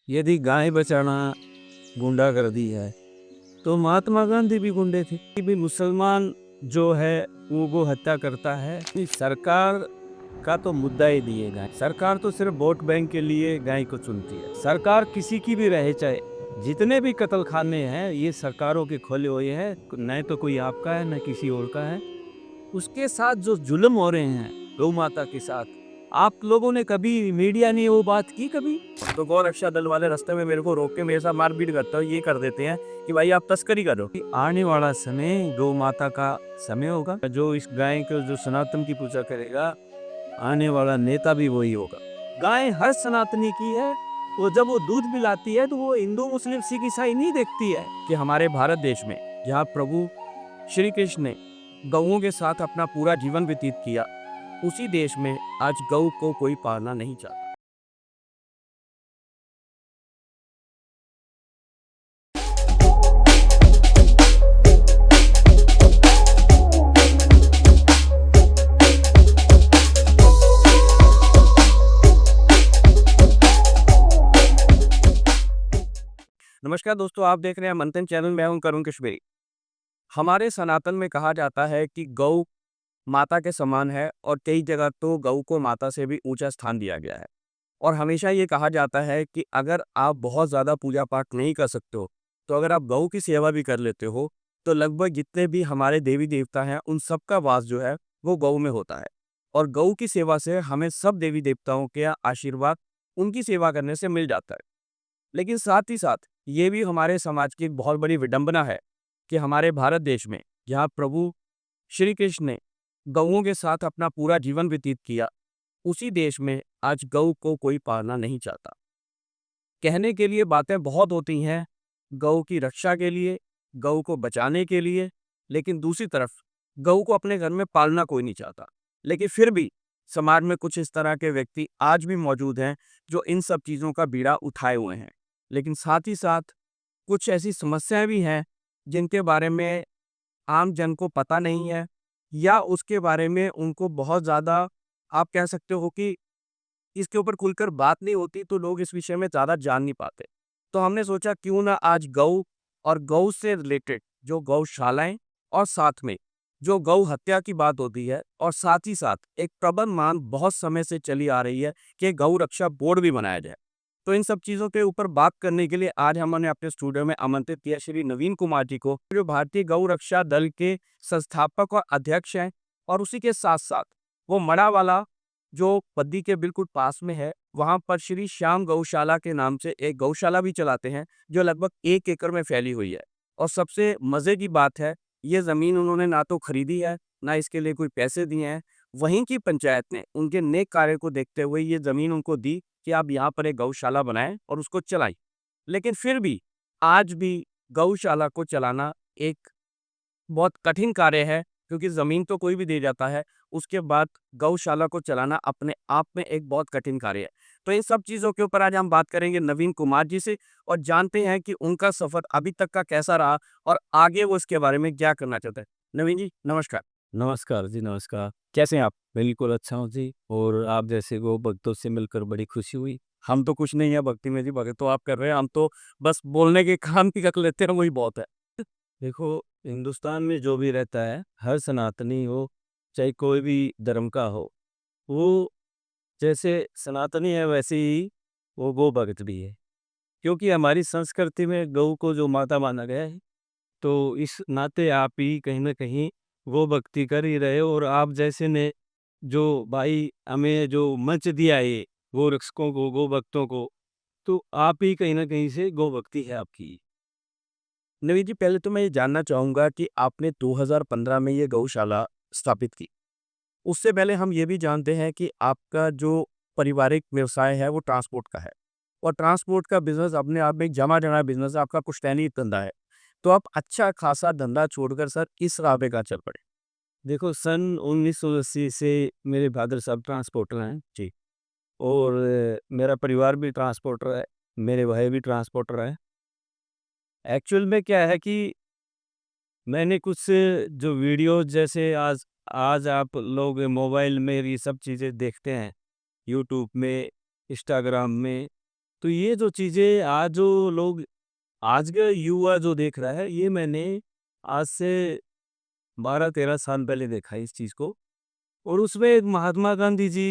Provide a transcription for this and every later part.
यदि गाय बचाना गुंडागर्दी है तो महात्मा गांधी भी गुंडे थे कि भी मुसलमान जो है वो हत्या करता है। सरकार का तो मुद्दा ही नहीं है गाय। सरकार तो सिर्फ वोट बैंक के लिए गाय को चुनती है। सरकार किसी की भी रहे, चाहे जितने भी कत्ल खाने हैं ये सरकारों के खोले हुए हैं, न तो कोई आपका है न किसी और का है। उसके साथ जो जुल्म हो रहे हैं गौ माता के साथ, आप लोगों ने कभी मीडिया ने वो बात की कभी? तो गौ रक्षा दल वाले रास्ते में मेरे को रोक के मेरे साथ मारपीट करता है, ये कर देते हैं कि भाई आप तस्करी करो। आने वाला समय गौ माता का समय होगा, जो इस गाय को जो सनातन की पूजा करेगा आने वाला नेता भी वही होगा। गाय हर सनातनी की है। वो जब वो दूध पिलाती है तो वो हिंदू मुस्लिम सिख ईसाई नहीं देखती है कि हमारे भारत देश में जहाँ प्रभु श्री कृष्ण ने गौओं के साथ अपना पूरा जीवन व्यतीत किया, उसी देश में आज गौ को कोई पालना नहीं चाहता। नमस्कार दोस्तों, आप देख रहे हैं मंथन चैनल। मैं हूं करुण कश्मीरी। हमारे सनातन में कहा जाता है कि गौ माता के समान है और कई जगह तो गौ को माता से भी ऊंचा स्थान दिया गया है। और हमेशा ये कहा जाता है कि अगर आप बहुत ज़्यादा पूजा पाठ नहीं कर सकते हो, तो अगर आप गौ की सेवा भी कर लेते हो, तो लगभग जितने भी हमारे देवी देवता हैं उन सब का वास जो है वो गौ में होता है। और गौ की सेवा से हमें सब देवी देवताओं के आशीर्वाद उनकी सेवा करने से मिल जाता है। लेकिन साथ ही साथ ये भी हमारे समाज की एक बहुत बड़ी विडंबना है कि हमारे भारत देश में जहाँ प्रभु श्री कृष्ण ने गौओं के साथ अपना पूरा जीवन व्यतीत किया, उसी देश में आज गौ को कोई पालना नहीं चाहता। कहने के लिए बातें बहुत होती हैं गौ की रक्षा के लिए, गौ को बचाने के लिए, लेकिन दूसरी तरफ गौ को अपने घर में पालना कोई नहीं चाहता। लेकिन फिर भी समाज में कुछ इस तरह के व्यक्ति आज भी मौजूद हैं जो इन सब चीज़ों का बीड़ा उठाए हुए हैं। लेकिन साथ ही साथ कुछ ऐसी समस्याएं भी हैं जिनके बारे में आम जन को पता नहीं है, या उसके बारे में उनको बहुत ज़्यादा, आप कह सकते हो कि इसके ऊपर खुलकर बात नहीं होती, तो लोग इस विषय में ज़्यादा जान नहीं पाते। तो हमने सोचा क्यों ना आज गौ और गौ से रिलेटेड जो गौशालाएं और साथ में जो गौ हत्या की बात होती है, और साथ ही साथ एक प्रबंध मान बहुत समय से चली आ रही है कि गौ रक्षा बोर्ड भी बनाया जाए। तो इन सब चीज़ों के ऊपर बात करने के लिए आज हमने अपने स्टूडियो में आमंत्रित किया श्री नवीन कुमार जी को, जो भारतीय गौ रक्षा दल के संस्थापक और अध्यक्ष हैं। और उसी के साथ साथ वो मड़ावाला जो पद्दी के बिल्कुल पास में है, वहाँ पर श्री श्याम गौशाला के नाम से एक गौशाला भी चलाते हैं, जो लगभग 1 एकड़ में फैली हुई है। और सबसे मज़े की बात है, ये ज़मीन उन्होंने ना तो खरीदी है, ना इसके लिए कोई पैसे दिए हैं। वहीं की पंचायत ने उनके नेक कार्य को देखते हुए ये ज़मीन उनको दी कि आप यहाँ पर एक गौशाला बनाएँ और उसको चलाएँ। लेकिन फिर भी आज भी गौशाला को चलाना एक बहुत कठिन कार्य है, क्योंकि ज़मीन तो कोई भी दे जाता है, उसके बाद गौशाला को चलाना अपने आप में एक बहुत कठिन कार्य है। तो इन सब चीज़ों के ऊपर आज हम बात करेंगे नवीन कुमार जी से, और जानते हैं कि उनका सफ़र अभी तक का कैसा रहा और आगे वो इसके बारे में क्या करना चाहते हैं। नवीन जी, नमस्कार। नमस्कार जी, नमस्कार। कैसे हैं आप? बिल्कुल अच्छा हूँ जी, और आप जैसे गो भक्तों से मिलकर बड़ी खुशी हुई। हम तो कुछ नहीं है भक्ति में जी, भगत तो आप कर रहे हैं, हम तो बस बोलने के काम ही कर लेते हैं, वही बहुत है। देखो, हिंदुस्तान में जो भी रहता है, हर सनातनी हो, चाहे कोई भी धर्म का हो, वो जैसे सनातनी है वैसे ही वो गो भक्त भी है। क्योंकि हमारी संस्कृति में गौ को जो माता माना गया है, तो इस नाते आप ही कहीं न कहीं गो भक्ति कर ही रहे हो। और आप जैसे ने जो भाई हमें जो मंच दिया है गो रक्षकों को, गो भक्तों को, तो आप ही कहीं न कहीं से गो भक्ति है आपकी। नवीन जी, पहले तो मैं ये जानना चाहूँगा कि आपने 2015 में ये गौशाला स्थापित की। उससे पहले हम ये भी जानते हैं कि आपका जो पारिवारिक व्यवसाय है वो ट्रांसपोर्ट का है, और ट्रांसपोर्ट का बिज़नेस अपने आप में एक जमा-जमा बिज़नेस है, आपका पुश्तैनी धंधा है। तो आप अच्छा खासा धंधा छोड़कर सर किस राह पे का चल पड़े? देखो, सन 1980 से मेरे फादर साहब ट्रांसपोर्टर हैं जी। और मेरा परिवार भी ट्रांसपोर्टर है, मेरे भाई भी ट्रांसपोर्टर हैं। एक्चुअल में क्या है कि मैंने कुछ जो वीडियोज़ जैसे आज आज आप लोग मोबाइल में ये सब चीज़ें देखते हैं, यूट्यूब में, इंस्टाग्राम में, तो ये जो चीज़ें आज जो लोग आज का युवा जो देख रहा है, ये मैंने आज से 12-13 साल पहले देखा है इस चीज़ को। और उसमें एक महात्मा गांधी जी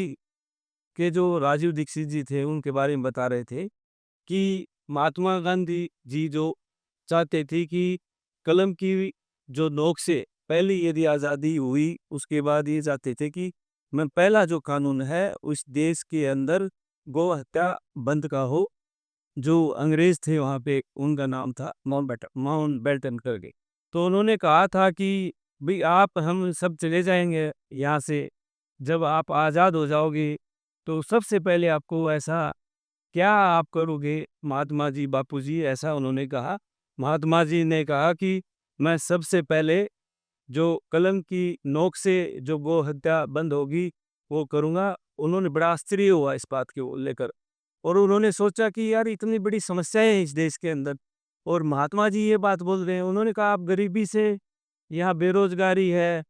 के जो राजीव दीक्षित जी थे, उनके बारे में बता रहे थे कि महात्मा गांधी जी जो चाहते थे कि कलम की जो नोक से पहले यदि आज़ादी हुई, उसके बाद ये चाहते थे कि मैं पहला जो कानून है उस देश के अंदर गौ हत्या बंद का हो। जो अंग्रेज थे वहाँ पे, उनका नाम था माउंटबेटन करके। तो उन्होंने कहा था कि भाई आप हम सब चले जाएंगे यहाँ से, जब आप आज़ाद हो जाओगे तो सबसे पहले आपको ऐसा क्या आप करोगे महात्मा जी, बापूजी, ऐसा उन्होंने कहा। महात्मा जी ने कहा कि मैं सबसे पहले जो कलम की नोक से जो गौ हत्या बंद होगी वो करूँगा। उन्होंने बड़ा आश्चर्य हुआ इस बात को लेकर, और उन्होंने सोचा कि यार इतनी बड़ी समस्याएं हैं इस देश के अंदर, और महात्मा जी ये बात बोल रहे हैं। उन्होंने कहा आप गरीबी से, यहाँ बेरोजगारी है,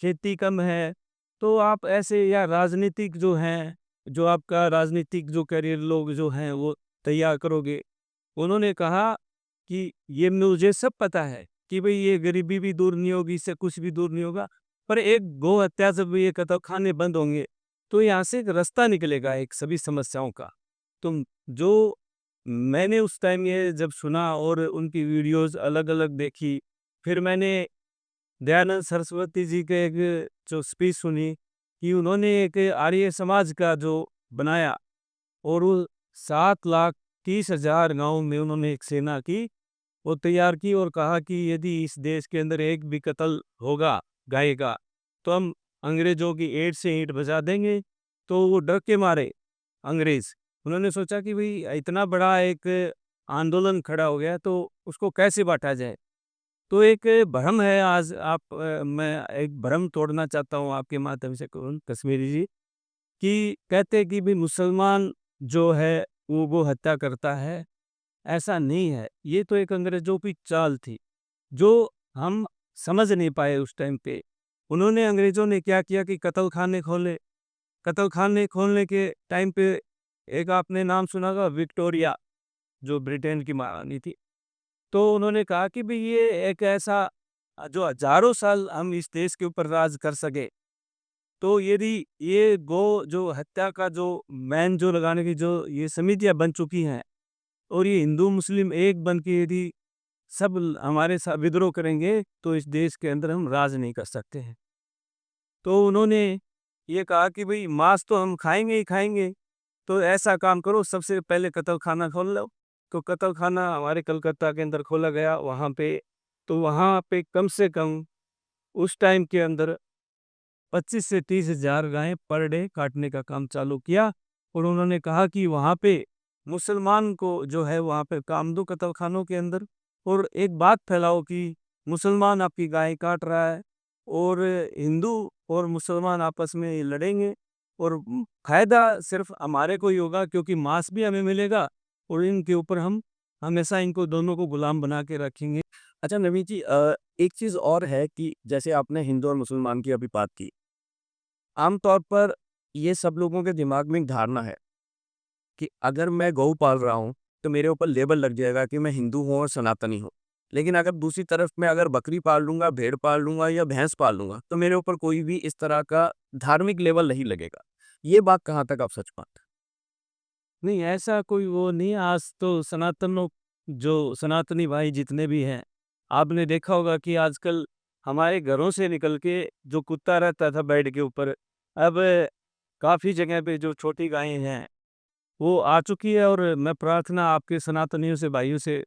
खेती कम है, तो आप ऐसे या राजनीतिक जो हैं, जो आपका राजनीतिक जो करियर लोग जो हैं वो तैयार करोगे। उन्होंने कहा कि ये मुझे सब पता है कि भाई ये गरीबी भी दूर नहीं होगी, इससे कुछ भी दूर नहीं होगा, पर एक गौ हत्या जब ये कतलखाने बंद होंगे तो यहाँ से एक रास्ता निकलेगा एक सभी समस्याओं का। तो जो मैंने उस टाइम ये जब सुना और उनकी वीडियोस अलग-अलग देखी, फिर मैंने दयानंद सरस्वती जी के एक जो स्पीच सुनी कि उन्होंने एक आर्य समाज का जो बनाया, और वो 7,30,000 गाँव में उन्होंने एक सेना की वो तैयार की, और कहा कि यदि इस देश के अंदर एक भी कत्ल होगा गाय का, तो हम अंग्रेजों की ईंट से ईंट बजा देंगे। तो वो डर के मारे अंग्रेज, उन्होंने सोचा कि भाई इतना बड़ा एक आंदोलन खड़ा हो गया तो उसको कैसे बांटा जाए। तो एक भ्रम है आज मैं एक भ्रम तोड़ना चाहता हूँ आपके माध्यम से कश्मीरी जी, कि कहते हैं कि भी मुसलमान जो है वो हत्या करता है। ऐसा नहीं है, ये तो एक अंग्रेजों की चाल थी जो हम समझ नहीं पाए उस टाइम पे। उन्होंने अंग्रेजों ने क्या किया कि कत्ल खाने खोले। कत्ल खाने खोलने के टाइम पे एक आपने नाम सुना होगा विक्टोरिया, जो ब्रिटेन की महारानी थी। तो उन्होंने कहा कि भाई ये एक ऐसा जो हजारों साल हम इस देश के ऊपर राज कर सके, तो यदि ये गो जो हत्या का जो बैन जो लगाने की जो ये समितियां बन चुकी हैं, और ये हिंदू मुस्लिम एक बन के यदि सब हमारे साथ विद्रोह करेंगे तो इस देश के अंदर हम राज नहीं कर सकते हैं। तो उन्होंने ये कहा कि भाई मांस तो हम खाएंगे ही खाएंगे, तो ऐसा काम करो सबसे पहले कत्ल खाना खोल लो। तो कत्ल खाना हमारे कलकत्ता के अंदर खोला गया वहाँ पे। तो वहाँ पे कम से कम उस टाइम के अंदर 25 से 30,000 गायें पर डे काटने का काम चालू किया, और उन्होंने कहा कि वहाँ पे मुसलमान को जो है वहाँ पे काम दो कत्लखानों के अंदर, और एक बात फैलाओ कि मुसलमान आपकी गाय काट रहा है, और हिंदू और मुसलमान आपस में ये लड़ेंगे, और फायदा सिर्फ हमारे को ही होगा क्योंकि मांस भी हमें मिलेगा, और इनके ऊपर हम हमेशा इनको दोनों को गुलाम बना के रखेंगे। अच्छा नवीन जी, एक चीज़ और है कि जैसे आपने हिंदू और मुसलमान की अभी बात की। आम तौर पर ये सब लोगों के दिमाग में एक धारणा है कि अगर मैं गऊ पाल रहा हूँ, तो मेरे ऊपर लेबल लग जाएगा कि मैं हिंदू हूँ और सनातनी हूँ। लेकिन अगर दूसरी तरफ मैं अगर बकरी पाल लूँगा, भेड़ पाल लूँगा या भैंस पाल लूँगा, तो मेरे ऊपर कोई भी इस तरह का धार्मिक लेबल नहीं लगेगा। ये बात कहाँ तक आप सच मानते हैं? नहीं, ऐसा कोई वो नहीं है। आज तो सनातनों जो सनातनी भाई जितने भी हैं, आपने देखा होगा कि आजकल हमारे घरों से निकल के जो कुत्ता रहता था बेड के ऊपर, अब काफ़ी जगह पे जो छोटी गायें हैं, वो आ चुकी है। और मैं प्रार्थना आपके सनातनियों से, भाइयों से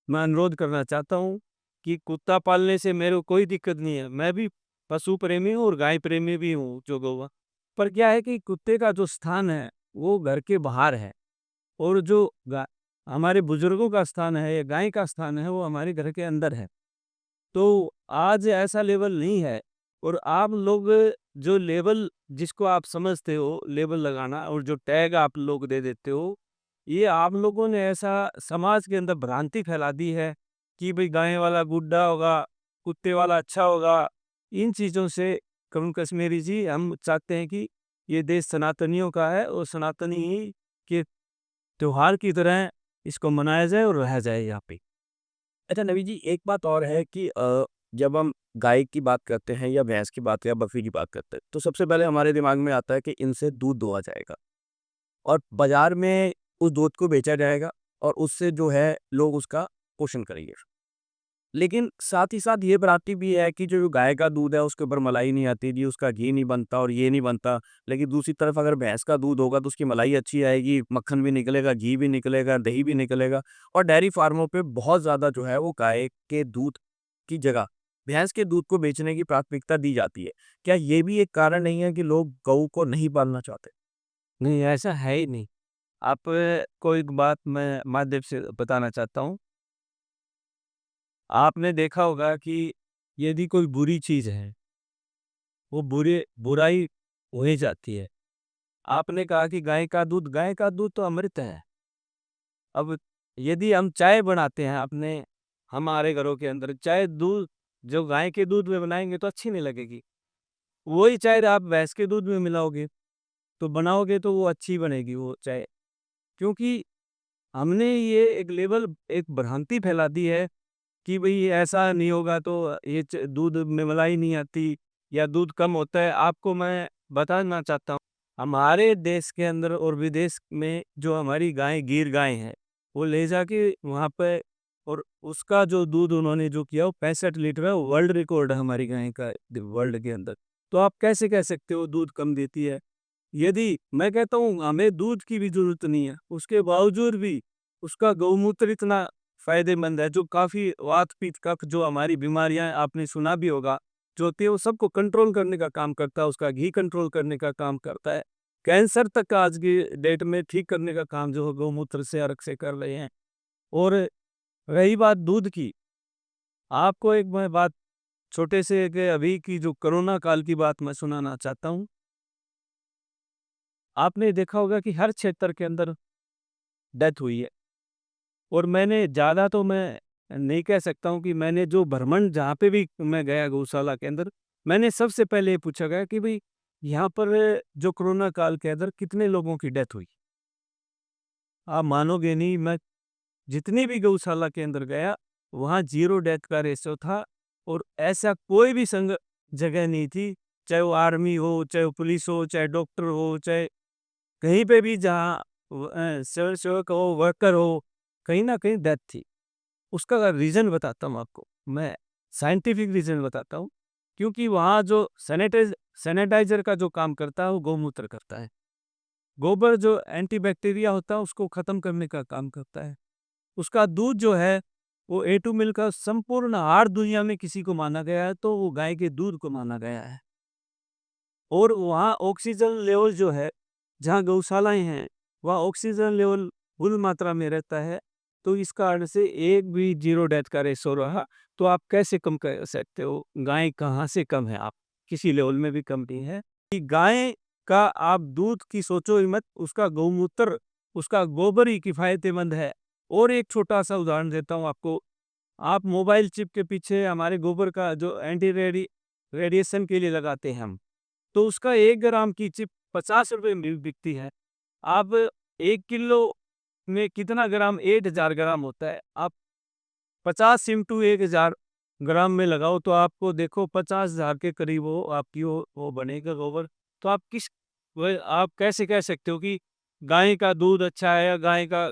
मैं अनुरोध करना चाहता हूँ कि कुत्ता पालने से मेरे को कोई दिक्कत नहीं है। मैं भी पशु प्रेमी हूँ और गाय प्रेमी भी हूँ जो गौवा। पर क्या है कि कुत्ते का जो स्थान है, वो घर के बाहर है। और जो गा हमारे बुजुर्गों का स्थान है या गाय का स्थान है वो हमारे घर के अंदर है। तो आज ऐसा लेवल नहीं है, और आप लोग जो लेवल जिसको आप समझते हो लेबल लगाना और जो टैग आप लोग दे देते हो, ये आप लोगों ने ऐसा समाज के अंदर भ्रांति फैला दी है कि भाई गाय वाला गुड्डा होगा, कुत्ते वाला अच्छा होगा। इन चीज़ों से करूँ कश्मीरी जी, हम चाहते हैं कि ये देश सनातनियों का है और सनातनी ही के त्योहार की तरह इसको मनाया जाए और रहा जाए यहाँ पे। अच्छा नवीन जी, एक बात और है कि जब हम गाय की बात करते हैं या भैंस की बात या बकरी की बात करते हैं, तो सबसे पहले हमारे दिमाग में आता है कि इनसे दूध दुहा जाएगा और बाज़ार में उस दूध को बेचा जाएगा और उससे जो है लोग उसका पोषण करेंगे। लेकिन साथ ही साथ ये भ्रांति भी है कि जो गाय का दूध है उसके ऊपर मलाई नहीं आती जी, उसका घी नहीं बनता और ये नहीं बनता। लेकिन दूसरी तरफ अगर भैंस का दूध होगा तो उसकी मलाई अच्छी आएगी, मक्खन भी निकलेगा, घी भी निकलेगा, दही भी निकलेगा और डेयरी फार्मों पे बहुत ज़्यादा जो है वो गाय के दूध की जगह भैंस के दूध को बेचने की प्राथमिकता दी जाती है। क्या ये भी एक कारण नहीं है कि लोग गऊ को नहीं पालना चाहते? नहीं, ऐसा है ही नहीं। आप को एक बात मैं माध्यम से बताना चाहता हूँ। आपने देखा होगा कि यदि कोई बुरी चीज़ है, वो बुराई हो ही जाती है। आपने कहा कि गाय का दूध तो अमृत है। अब यदि हम चाय बनाते हैं अपने हमारे घरों के अंदर, चाय दूध जो गाय के दूध में बनाएँगे तो अच्छी नहीं लगेगी। वही चाय आप भैंस के दूध में मिलाओगे, तो बनाओगे तो वो अच्छी बनेगी वो चाय। क्योंकि हमने ये एक भ्रांति फैला दी है कि भई ऐसा नहीं होगा तो ये दूध में मलाई नहीं आती या दूध कम होता है। आपको मैं बताना चाहता हूँ, हमारे देश के अंदर और विदेश में जो हमारी गाय गीर गाय है, वो ले जाके वहाँ पे और उसका जो दूध उन्होंने जो किया वो 65 लीटर है, वर्ल्ड रिकॉर्ड है हमारी गाय का वर्ल्ड के अंदर। तो आप कैसे कह सकते हो दूध कम देती है? यदि मैं कहता हूँ हमें दूध की भी ज़रूरत नहीं है, उसके बावजूद भी उसका गौमूत्र इतना फ़ायदेमंद है, जो काफ़ी वात, पित्त, कफ जो हमारी बीमारियाँ आपने सुना भी होगा, जो होती है वो सबको कंट्रोल करने का काम करता है, उसका घी कंट्रोल करने का काम करता है। कैंसर तक आज की डेट में ठीक करने का काम जो है गौमूत्र से, अर्क से कर रहे हैं। और रही बात दूध की, आपको एक मैं बात छोटे से एक अभी की जो कोरोना काल की बात मैं सुनाना चाहता हूँ। आपने देखा होगा कि हर क्षेत्र के अंदर डेथ हुई है और मैंने ज़्यादा तो मैं नहीं कह सकता हूँ कि मैंने जो भ्रमण जहाँ पे भी मैं गया गौशाला के अंदर, मैंने सबसे पहले ये पूछा गया कि भई यहाँ पर जो कोरोना काल के अंदर कितने लोगों की डेथ हुई? आप मानोगे नहीं, मैं जितनी भी गौशाला के अंदर गया, वहाँ 0 डेथ का रेशियो था और ऐसा कोई भी जगह नहीं थी, चाहे वो आर्मी हो, चाहे वो पुलिस हो, चाहे डॉक्टर हो, चाहे कहीं पे भी जहाँ सिविल सेवक हो, वर्कर हो, कहीं न कहीं डेथ थी। उसका रीज़न बताता हूँ आपको, मैं साइंटिफिक रीज़न बताता हूँ, क्योंकि वहाँ जो सैनिटाइज़र का जो काम करता है, वो गौमूत्र करता है। गोबर जो एंटीबैक्टीरिया होता है, उसको ख़त्म करने का काम करता है। उसका दूध जो है, वो ए टू मिल्क का संपूर्ण आर दुनिया में किसी को माना गया है, तो वो गाय के दूध को माना गया है। और वहाँ ऑक्सीजन लेवल जो है, जहाँ गौशालाएँ हैं, वहाँ ऑक्सीजन लेवल फुल मात्रा में रहता है, तो इस कारण से एक भी 0 डेथ का रेशो रहा, तो आप कैसे कम कर सकते हो? गाय कहाँ से कम है आप? किसी लेवल में भी कम नहीं है। कि गाय का आप दूध की सोचो ही मत, उसका गौमूत्र, उसका गोबर ही किफ़ायतेमंद है। और एक छोटा-सा उदाहरण देता हूँ आपको, आप मोबाइल चिप के पीछे हमारे गोबर का जो रेडिएशन के लिए लगाते हैं हम, तो उसका 1 ग्राम की चिप ₹50 में बिकती है। अब 1 किलो में कितना ग्राम? 8000 ग्राम होता है। आप 50 इंटू 1000 ग्राम में लगाओ तो आपको देखो 50,000 के करीब वो आपकी वो बनेगा गोबर। तो आप आप कैसे कह सकते हो कि गाय का दूध अच्छा है या गाय का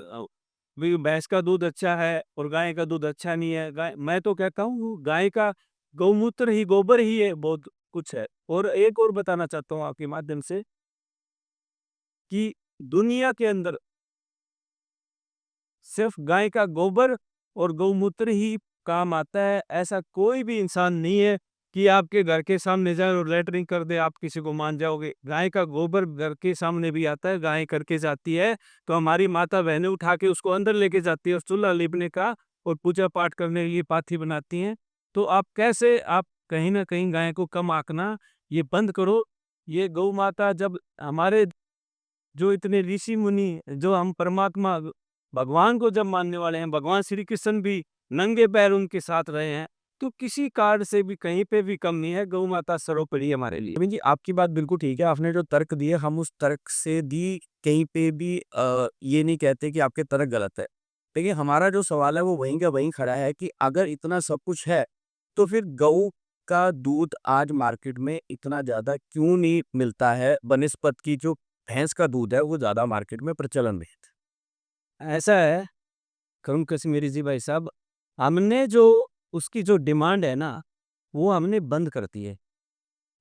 भी भैंस का दूध अच्छा है और गाय का दूध अच्छा नहीं है? मैं तो कहता हूँ गाय का गौमूत्र ही, गोबर ही है, बहुत कुछ है। और एक और बताना चाहता हूँ आपके माध्यम से कि दुनिया के अंदर सिर्फ गाय का गोबर और गौमूत्र ही काम आता है। ऐसा कोई भी इंसान नहीं है कि आपके घर के सामने जाए और लैट्रिन कर दे, आप किसी को मान जाओगे। गाय का गोबर घर के सामने भी आता है, गाय करके जाती है, तो हमारी माता बहनें उठा के उसको अंदर लेके जाती है और चूल्हा लिपने का और पूजा पाठ करने के लिए पाथी बनाती हैं। तो आप कहीं न कहीं गाय को कम आँकना, ये बंद करो। ये गौ माता जब हमारे जो इतने ऋषि-मुनि, जो हम परमात्मा भगवान को जब मानने वाले हैं, भगवान श्री कृष्ण भी नंगे पैर उनके साथ रहे हैं, तो किसी कार्ड से भी कहीं पे भी कम नहीं है, गौ माता सर्वोपरि है हमारे लिए। नवीन जी, आपकी बात बिल्कुल ठीक है। आपने जो तर्क दिए, हम उस तर्क से भी कहीं पे भी ये नहीं कहते कि आपके तर्क गलत है। देखिए, हमारा जो सवाल है वो वहीं का वहीं खड़ा है कि अगर इतना सब कुछ है, तो फिर गऊ का दूध आज मार्केट में इतना ज़्यादा क्यों नहीं मिलता है, बनिस्बत की जो भैंस का दूध है वो ज़्यादा मार्केट में प्रचलन में है? ऐसा है, करूँ कश्मीरी जी भाई साहब, हमने जो उसकी जो डिमांड है ना, वो हमने बंद कर दी है।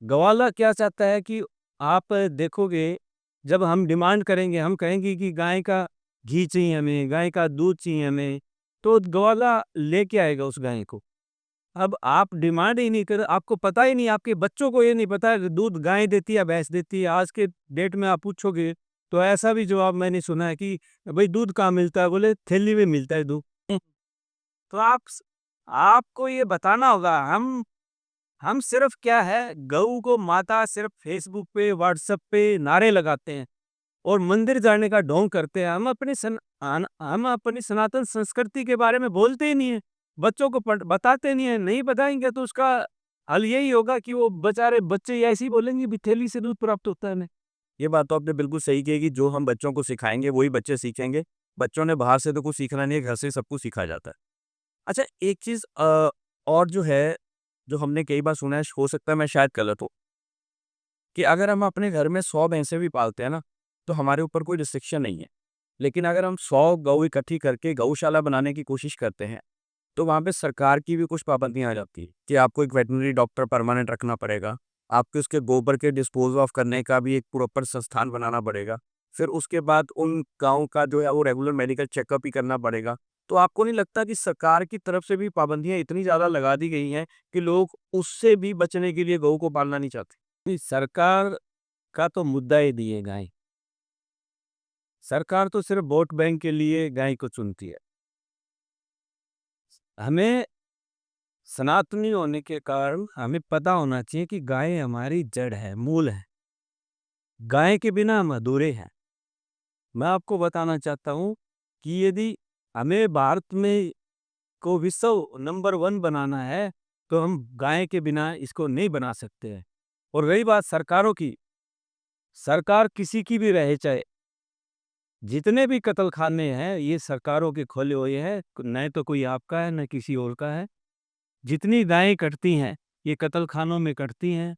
गवाला क्या चाहता है कि आप देखोगे, जब हम डिमांड करेंगे, हम कहेंगे कि गाय का घी चाहिए हमें, गाय का दूध चाहिए हमें, तो गवाला लेके आएगा उस गाय को। अब आप डिमांड ही नहीं कर, आपको पता ही नहीं, आपके बच्चों को ये नहीं पता है कि दूध गाय देती है या भैंस देती है। आज के डेट में आप पूछोगे तो ऐसा भी जवाब मैंने सुना है कि भाई दूध कहाँ मिलता है? बोले थैली में मिलता है दूध। तो आपको ये बताना होगा, हम सिर्फ क्या है, गऊ को माता सिर्फ फेसबुक पे, व्हाट्सएप पे नारे लगाते हैं और मंदिर जाने का ढोंग करते हैं। हम अपनी सनातन संस्कृति के बारे में बोलते ही नहीं है, बच्चों को बताते नहीं है। नहीं बताएंगे तो उसका हल यही होगा कि वो बेचारे बच्चे ऐसे ही बोलेंगे भी थैली से दूध प्राप्त होता है हमें। ये बात तो आपने बिल्कुल सही की है कि जो हम बच्चों को सिखाएँगे, वही बच्चे सीखेंगे। बच्चों ने बाहर से तो कुछ सीखना नहीं है, घर से सब कुछ सिखाया जाता है। अच्छा, एक चीज़ और जो है, जो हमने कई बार सुना है, हो सकता है मैं शायद गलत हूँ, कि अगर हम अपने घर में 100 भैंसें भी पालते हैं ना, तो हमारे ऊपर कोई रिस्ट्रिक्शन नहीं है। लेकिन अगर हम 100 गऊ इकट्ठी करके गौशाला बनाने की कोशिश करते हैं, तो वहाँ पे सरकार की भी कुछ पाबंदियाँ आ जाती हैं कि आपको एक वेटरनरी डॉक्टर परमानेंट रखना पड़ेगा। आपको उसके गोबर के डिस्पोज़ ऑफ करने का भी एक प्रॉपर संस्थान बनाना पड़ेगा। फिर उसके बाद उन गाँव का जो है वो रेगुलर मेडिकल चेकअप ही करना पड़ेगा। तो आपको नहीं लगता कि सरकार की तरफ से भी पाबंदियाँ इतनी ज़्यादा लगा दी गई हैं कि लोग उससे भी बचने के लिए गऊ को पालना नहीं चाहते? नहीं, सरकार का तो मुद्दा ही नहीं है गाय। सरकार तो सिर्फ वोट बैंक के लिए गाय को चुनती है। हमें सनातनी होने के कारण हमें पता होना चाहिए कि गाय हमारी जड़ है, मूल है। गाय के बिना हम अधूरे हैं। मैं आपको बताना चाहता हूँ कि यदि हमें भारत में को विश्व नंबर 1 बनाना है, तो हम गाय के बिना इसको नहीं बना सकते हैं। और रही बात सरकारों की, सरकार किसी की भी रहे, चाहे जितने भी कत्लखाने हैं, ये सरकारों के खोले हुए हैं, न तो कोई आपका है, न किसी और का है। जितनी गायें कटती हैं, ये कत्लखानों में कटती हैं।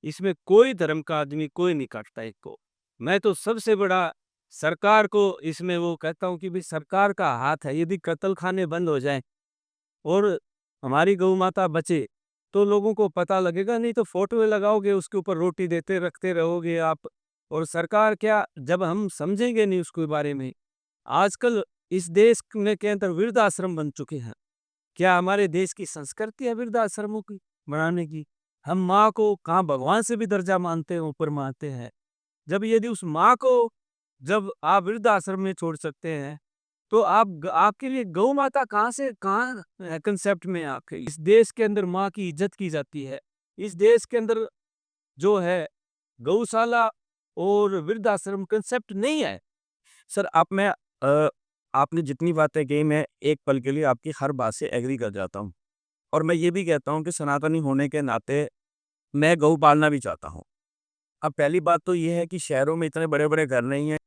इसमें कोई धर्म का आदमी कोई नहीं काटता एक को। मैं तो सबसे बड़ा सरकार को इसमें वो कहता हूँ कि भाई सरकार का हाथ है। यदि कत्लखाने बंद हो जाएँ और हमारी गौ माता बचे, तो लोगों को पता लगेगा। नहीं तो फ़ोटो लगाओगे, उसके ऊपर रोटी देते रखते रहोगे आप। और सरकार क्या, जब हम समझेंगे नहीं उसके बारे में। आजकल इस देश में के अंदर वृद्धाश्रम बन चुके हैं। क्या हमारे देश की संस्कृति है वृद्धाश्रमों की बनाने की? हम माँ को कहाँ भगवान से भी दर्जा मानते हैं, ऊपर मानते हैं। जब यदि उस माँ को जब आप वृद्धाश्रम में छोड़ सकते हैं, तो आपके लिए गौ माता कहाँ से कहाँ कंसेप्ट में है आपके? इस देश के अंदर माँ की इज्जत की जाती है। इस देश के अंदर जो है गौशाला और वृद्धाश्रम कंसेप्ट नहीं है। सर, आपने जितनी बातें कही, मैं एक पल के लिए आपकी हर बात से एग्री कर जाता हूँ। और मैं ये भी कहता हूँ कि सनातनी होने के नाते मैं गऊ पालना भी चाहता हूँ। अब पहली बात तो ये है कि शहरों में इतने बड़े-बड़े घर नहीं हैं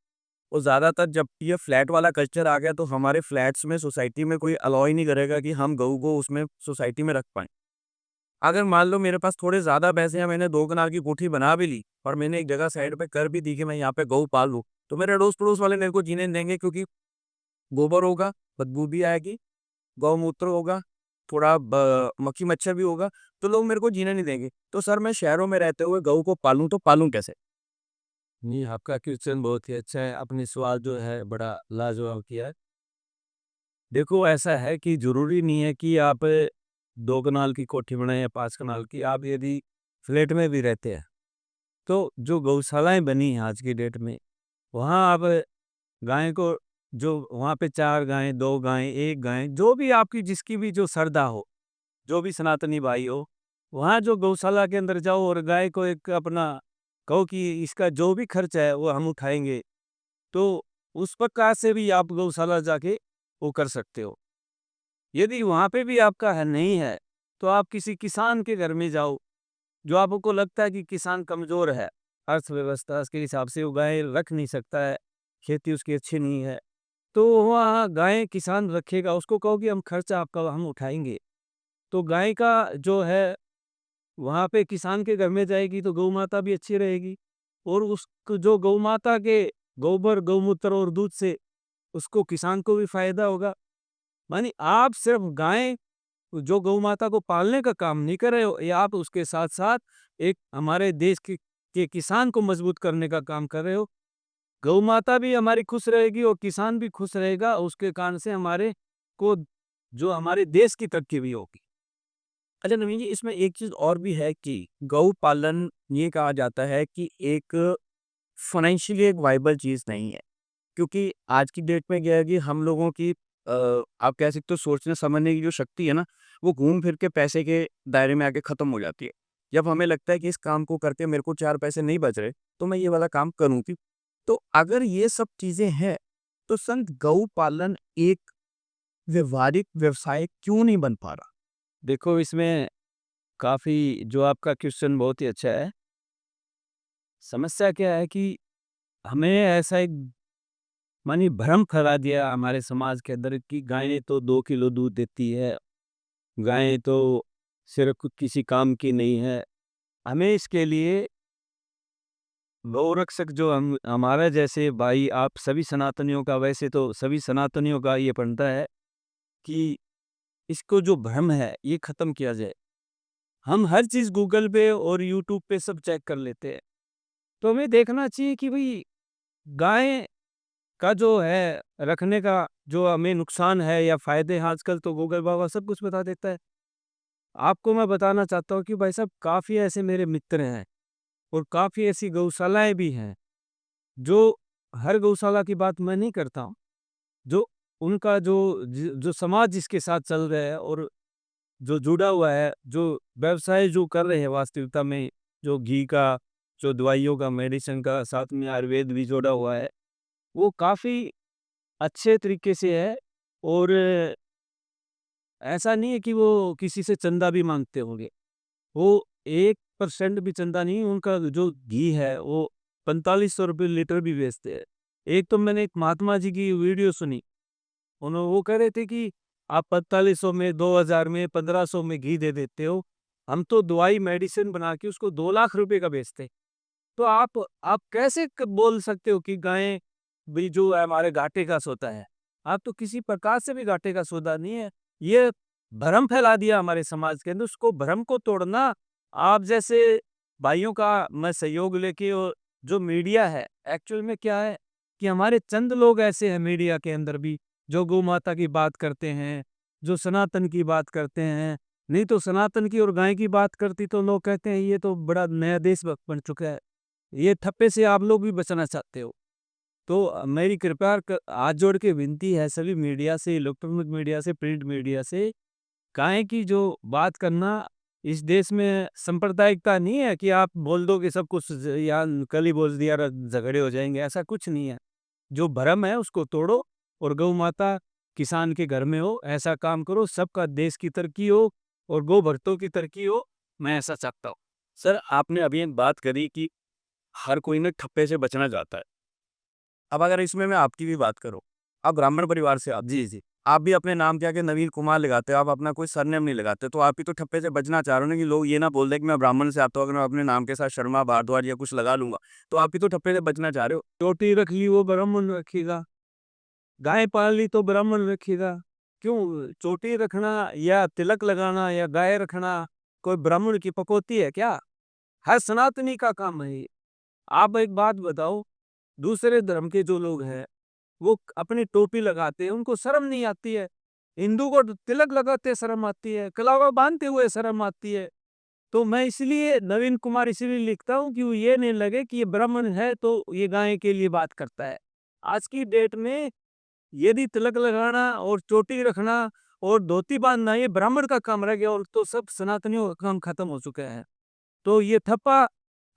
और ज़्यादातर जब ये फ्लैट वाला कल्चर आ गया, तो हमारे फ्लैट्स में, सोसाइटी में कोई अलाउ ही नहीं करेगा कि हम गऊ को उसमें सोसाइटी में रख पाएँ। अगर मान लो मेरे पास थोड़े ज़्यादा पैसे हैं, मैंने 2 कनाल की कोठी बना भी ली और मैंने एक जगह साइड पे कर भी दी कि मैं यहाँ पे गऊ पाल लूँ, तो मेरे अड़ोस-पड़ोस वाले मेरे को जीने नहीं देंगे, क्योंकि गोबर होगा, बदबू भी आएगी, गौमूत्र होगा, थोड़ा मक्खी मच्छर भी होगा, तो लोग मेरे को जीने नहीं देंगे। तो सर, मैं शहरों में रहते हुए गऊ को पालूँ तो पालूँ कैसे? नहीं, आपका क्वेश्चन बहुत ही अच्छा है। आपने सवाल जो है बड़ा लाजवाब किया है। देखो, ऐसा है कि ज़रूरी नहीं है कि आप 2 कनाल की कोठी बनाएँ या 5 कनाल की। आप यदि फ्लैट में भी रहते हैं, तो जो गौशालाएँ बनी हैं आज की डेट में, वहाँ आप गाय को, जो वहाँ पे 4 गायें, 2 गायें, 1 गाय, जो भी आपकी जिसकी भी जो श्रद्धा हो, जो भी सनातनी भाई हो, वहाँ जो गौशाला के अंदर जाओ और गाय को एक अपना कहो कि इसका जो भी खर्च है वो हम उठाएँगे। तो उस प्रकार से भी आप गौशाला जाके वो कर सकते हो। यदि वहाँ पे भी आपका है नहीं है, तो आप किसी किसान के घर में जाओ, जो आपको लगता है कि किसान कमज़ोर है, अर्थव्यवस्था के हिसाब से वो गाय रख नहीं सकता है, खेती उसकी अच्छी नहीं है, तो वहाँ गाय किसान रखेगा, उसको कहो कि हम खर्चा आपका हम उठाएँगे। तो गाय का जो है वहाँ पे किसान के घर में जाएगी तो गौ माता भी अच्छी रहेगी और उस जो गौ माता के गोबर, गौमूत्र और दूध से उसको किसान को भी फ़ायदा होगा। मानी आप सिर्फ़ गाय जो गौ माता को पालने का काम नहीं कर रहे हो, ये आप उसके साथ-साथ एक हमारे देश के किसान को मजबूत करने का काम कर रहे हो। गौ माता भी हमारी खुश रहेगी और किसान भी खुश रहेगा, उसके कारण से हमारे को जो हमारे देश की तरक्की भी होगी। अच्छा नवीन जी, इसमें एक चीज़ और भी है कि गौ पालन ये कहा जाता है कि एक फाइनेंशियली एक वाइबल चीज़ नहीं है। क्योंकि आज की डेट में क्या है कि हम लोगों की आप कह सकते हो सोचने समझने की जो शक्ति है ना, वो घूम फिर के पैसे के दायरे में आके ख़त्म हो जाती है। जब हमें लगता है कि इस काम को करके मेरे को 4 पैसे नहीं बच रहे, तो मैं ये वाला काम करूँ क्यों? तो अगर ये सब चीज़ें हैं, तो संत गौ पालन एक व्यावहारिक व्यवसाय क्यों नहीं बन पा रहा? देखो इसमें काफ़ी जो आपका क्वेश्चन बहुत ही अच्छा है। समस्या क्या है कि हमें ऐसा एक मानिए भ्रम फैला दिया हमारे समाज के अंदर कि गायें तो 2 किलो दूध देती है, गायें तो सिर्फ़ किसी काम की नहीं है। हमें इसके लिए गौरक्षक जो हम हमारा जैसे भाई आप सभी सनातनियों का वैसे तो सभी सनातनियों का ये बनता है कि इसको जो भ्रम है ये ख़त्म किया जाए। हम हर चीज़ गूगल पे और यूट्यूब पे सब चेक कर लेते हैं। तो हमें देखना चाहिए कि भई गाय का जो है रखने का जो हमें नुकसान है या फ़ायदे हैं आजकल तो गूगल बाबा सब कुछ बता देता है। आपको मैं बताना चाहता हूँ कि भाई साहब काफ़ी ऐसे मेरे मित्र हैं और काफ़ी ऐसी गौशालाएँ भी हैं, जो हर गौशाला की बात मैं नहीं करता हूँ। जो उनका जो समाज जिसके साथ चल रहा है और जो जुड़ा हुआ है, जो व्यवसाय जो कर रहे हैं वास्तविकता में, जो घी का, जो दवाइयों का, मेडिसिन का, साथ में आयुर्वेद भी जोड़ा हुआ है, वो काफ़ी अच्छे तरीके से है और ऐसा नहीं है कि वो किसी से चंदा भी माँगते होंगे। वो 1% भी चंदा नहीं, उनका जो घी है वो 4500 रुपए लीटर भी बेचते हैं। एक तो मैंने एक महात्मा जी की वीडियो सुनी, वो कह रहे थे कि आप 4500 में, 2000 में, 1500 में घी दे देते हो, हम तो दवाई मेडिसिन बना के उसको 2 लाख रुपए का बेचते हैं। तो आप कैसे बोल सकते हो कि गायें भी जो है हमारे घाटे का सौदा है? आप तो किसी प्रकार से भी घाटे का सौदा नहीं है। ये भ्रम फैला दिया हमारे समाज के अंदर, उसको भ्रम को तोड़ना आप जैसे भाइयों का मैं सहयोग लेके और जो मीडिया है, एक्चुअल में क्या है कि हमारे चंद लोग ऐसे हैं मीडिया के अंदर भी, जो गौ माता की बात करते हैं, जो सनातन की बात करते हैं। नहीं तो सनातन की और गाय की बात करती तो लोग कहते हैं ये तो बड़ा नया देशभक्त बन चुका है। ये ठप्पे से आप लोग भी बचना चाहते हो। तो मेरी कृपया हाथ जोड़ के विनती है सभी मीडिया से, इलेक्ट्रॉनिक मीडिया से, प्रिंट मीडिया से, काहे की जो बात करना इस देश में सांप्रदायिकता नहीं है कि आप बोल दो कि सब कुछ या कल ही बोल दिया झगड़े हो जाएंगे, ऐसा कुछ नहीं है। जो भरम है उसको तोड़ो और गौ माता किसान के घर में हो, ऐसा काम करो, सबका देश की तरक्की हो और गौ भक्तों की तरक्की हो, मैं ऐसा चाहता हूँ। सर, आपने अभी एक बात करी कि हर कोई ना ठप्पे से बचना चाहता है। अब अगर इसमें मैं आपकी भी बात करूँ, आप ब्राह्मण परिवार से आते जी, हैं। जी। आप भी अपने नाम के आगे नवीन कुमार लगाते हो, आप अपना कोई सरनेम नहीं लगाते, तो आप भी तो ठप्पे से बचना चाह रहे हो ना कि लोग ये ना बोल दें कि मैं ब्राह्मण से आता हूँ, अगर मैं अपने नाम के साथ शर्मा, भारद्वाज या कुछ लगा लूँगा, तो आप भी तो ठप्पे से बचना चाह रहे हो। चोटी रख ली वो ब्राह्मण रखेगा, गाय पाल ली तो ब्राह्मण रखेगा। क्यों चोटी रखना या तिलक लगाना या गाय रखना कोई ब्राह्मण की पकौती है क्या? हर सनातनी का काम है ये। आप एक बात बताओ, दूसरे धर्म के जो लोग हैं, वो अपनी टोपी लगाते हैं, उनको शर्म नहीं आती है। हिंदू को तिलक लगाते शर्म आती है, कलावा बांधते हुए शर्म आती है। तो मैं इसलिए नवीन कुमार इसीलिए लिखता हूँ कि वो ये नहीं लगे कि ये ब्राह्मण है तो ये गाय के लिए बात करता है। आज की डेट में यदि तिलक लगाना और चोटी रखना और धोती बांधना ये ब्राह्मण का काम रह गया और तो सब सनातनियों का काम खत्म हो चुका है। तो ये ठप्पा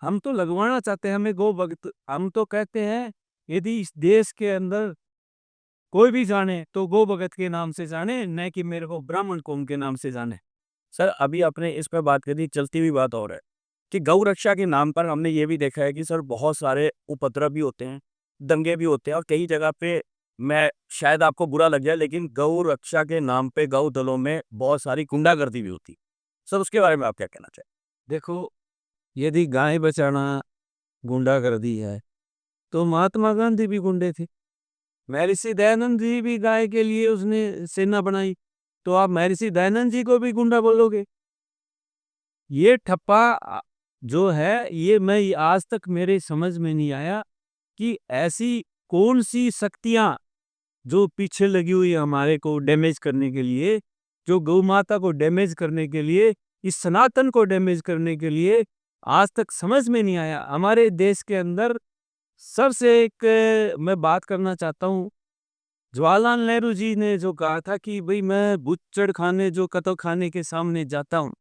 हम तो लगवाना चाहते हैं, हमें गौ भक्त हम तो कहते हैं यदि इस देश के अंदर कोई भी जाने तो गौ भगत के नाम से जाने, न कि मेरे को ब्राह्मण कौम के नाम से जाने। सर अभी आपने इस पे बात करी, चलती हुई बात और है कि गौ रक्षा के नाम पर हमने ये भी देखा है कि सर बहुत सारे उपद्रव भी होते हैं, दंगे भी होते हैं और कई जगह पे मैं शायद आपको बुरा लग जाए लेकिन गौ रक्षा के नाम पे गौ दलों में बहुत सारी गुंडागर्दी भी होती है। सर उसके बारे में आप क्या कहना चाहें? देखो, यदि गाय बचाना गुंडागर्दी है, तो महात्मा गांधी भी गुंडे थे। महर्षि दयानंद जी भी गाय के लिए उसने सेना बनाई, तो आप महर्षि दयानंद जी को भी गुंडा बोलोगे? ये ठप्पा जो है, ये मैं आज तक मेरे समझ में नहीं आया कि ऐसी कौन सी शक्तियां जो पीछे लगी हुई है हमारे को डैमेज करने के लिए, जो गौ माता को डैमेज करने के लिए, इस सनातन को डैमेज करने के लिए, आज तक समझ में नहीं आया। हमारे देश के अंदर सबसे एक मैं बात करना चाहता हूँ, जवाहरलाल नेहरू जी ने जो कहा था कि भाई मैं बुच्चड़ खाने जो कत्ल खाने के सामने जाता हूँ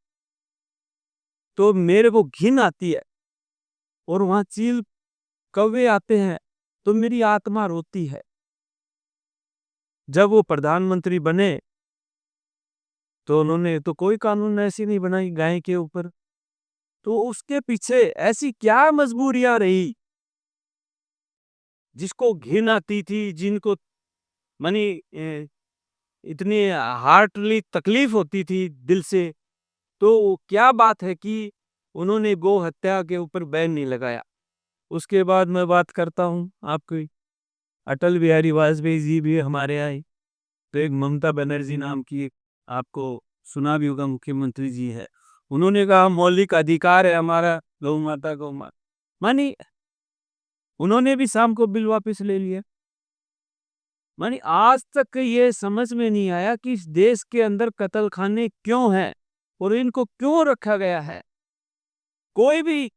तो मेरे को घिन आती है, और वहां चील कौवे आते हैं तो मेरी आत्मा रोती है। जब वो प्रधानमंत्री बने तो उन्होंने तो कोई कानून ऐसी नहीं बनाई गाय के ऊपर। तो उसके पीछे ऐसी क्या मजबूरियां रही जिसको घिन आती थी, जिनको मानी इतनी हार्टली तकलीफ होती थी दिल से। तो क्या बात है कि उन्होंने गौ हत्या के ऊपर बैन नहीं लगाया। उसके बाद मैं बात करता हूँ आपकी, अटल बिहारी वाजपेयी जी भी हमारे आए, तो एक ममता बनर्जी नाम की, आपको सुना भी होगा, मुख्यमंत्री जी है, उन्होंने कहा मौलिक अधिकार है हमारा गौ माता को मानी, उन्होंने भी शाम को बिल वापस ले लिया। मानी आज तक ये समझ में नहीं आया कि इस देश के अंदर कत्ल खाने क्यों हैं और इनको क्यों रखा गया है। कोई भी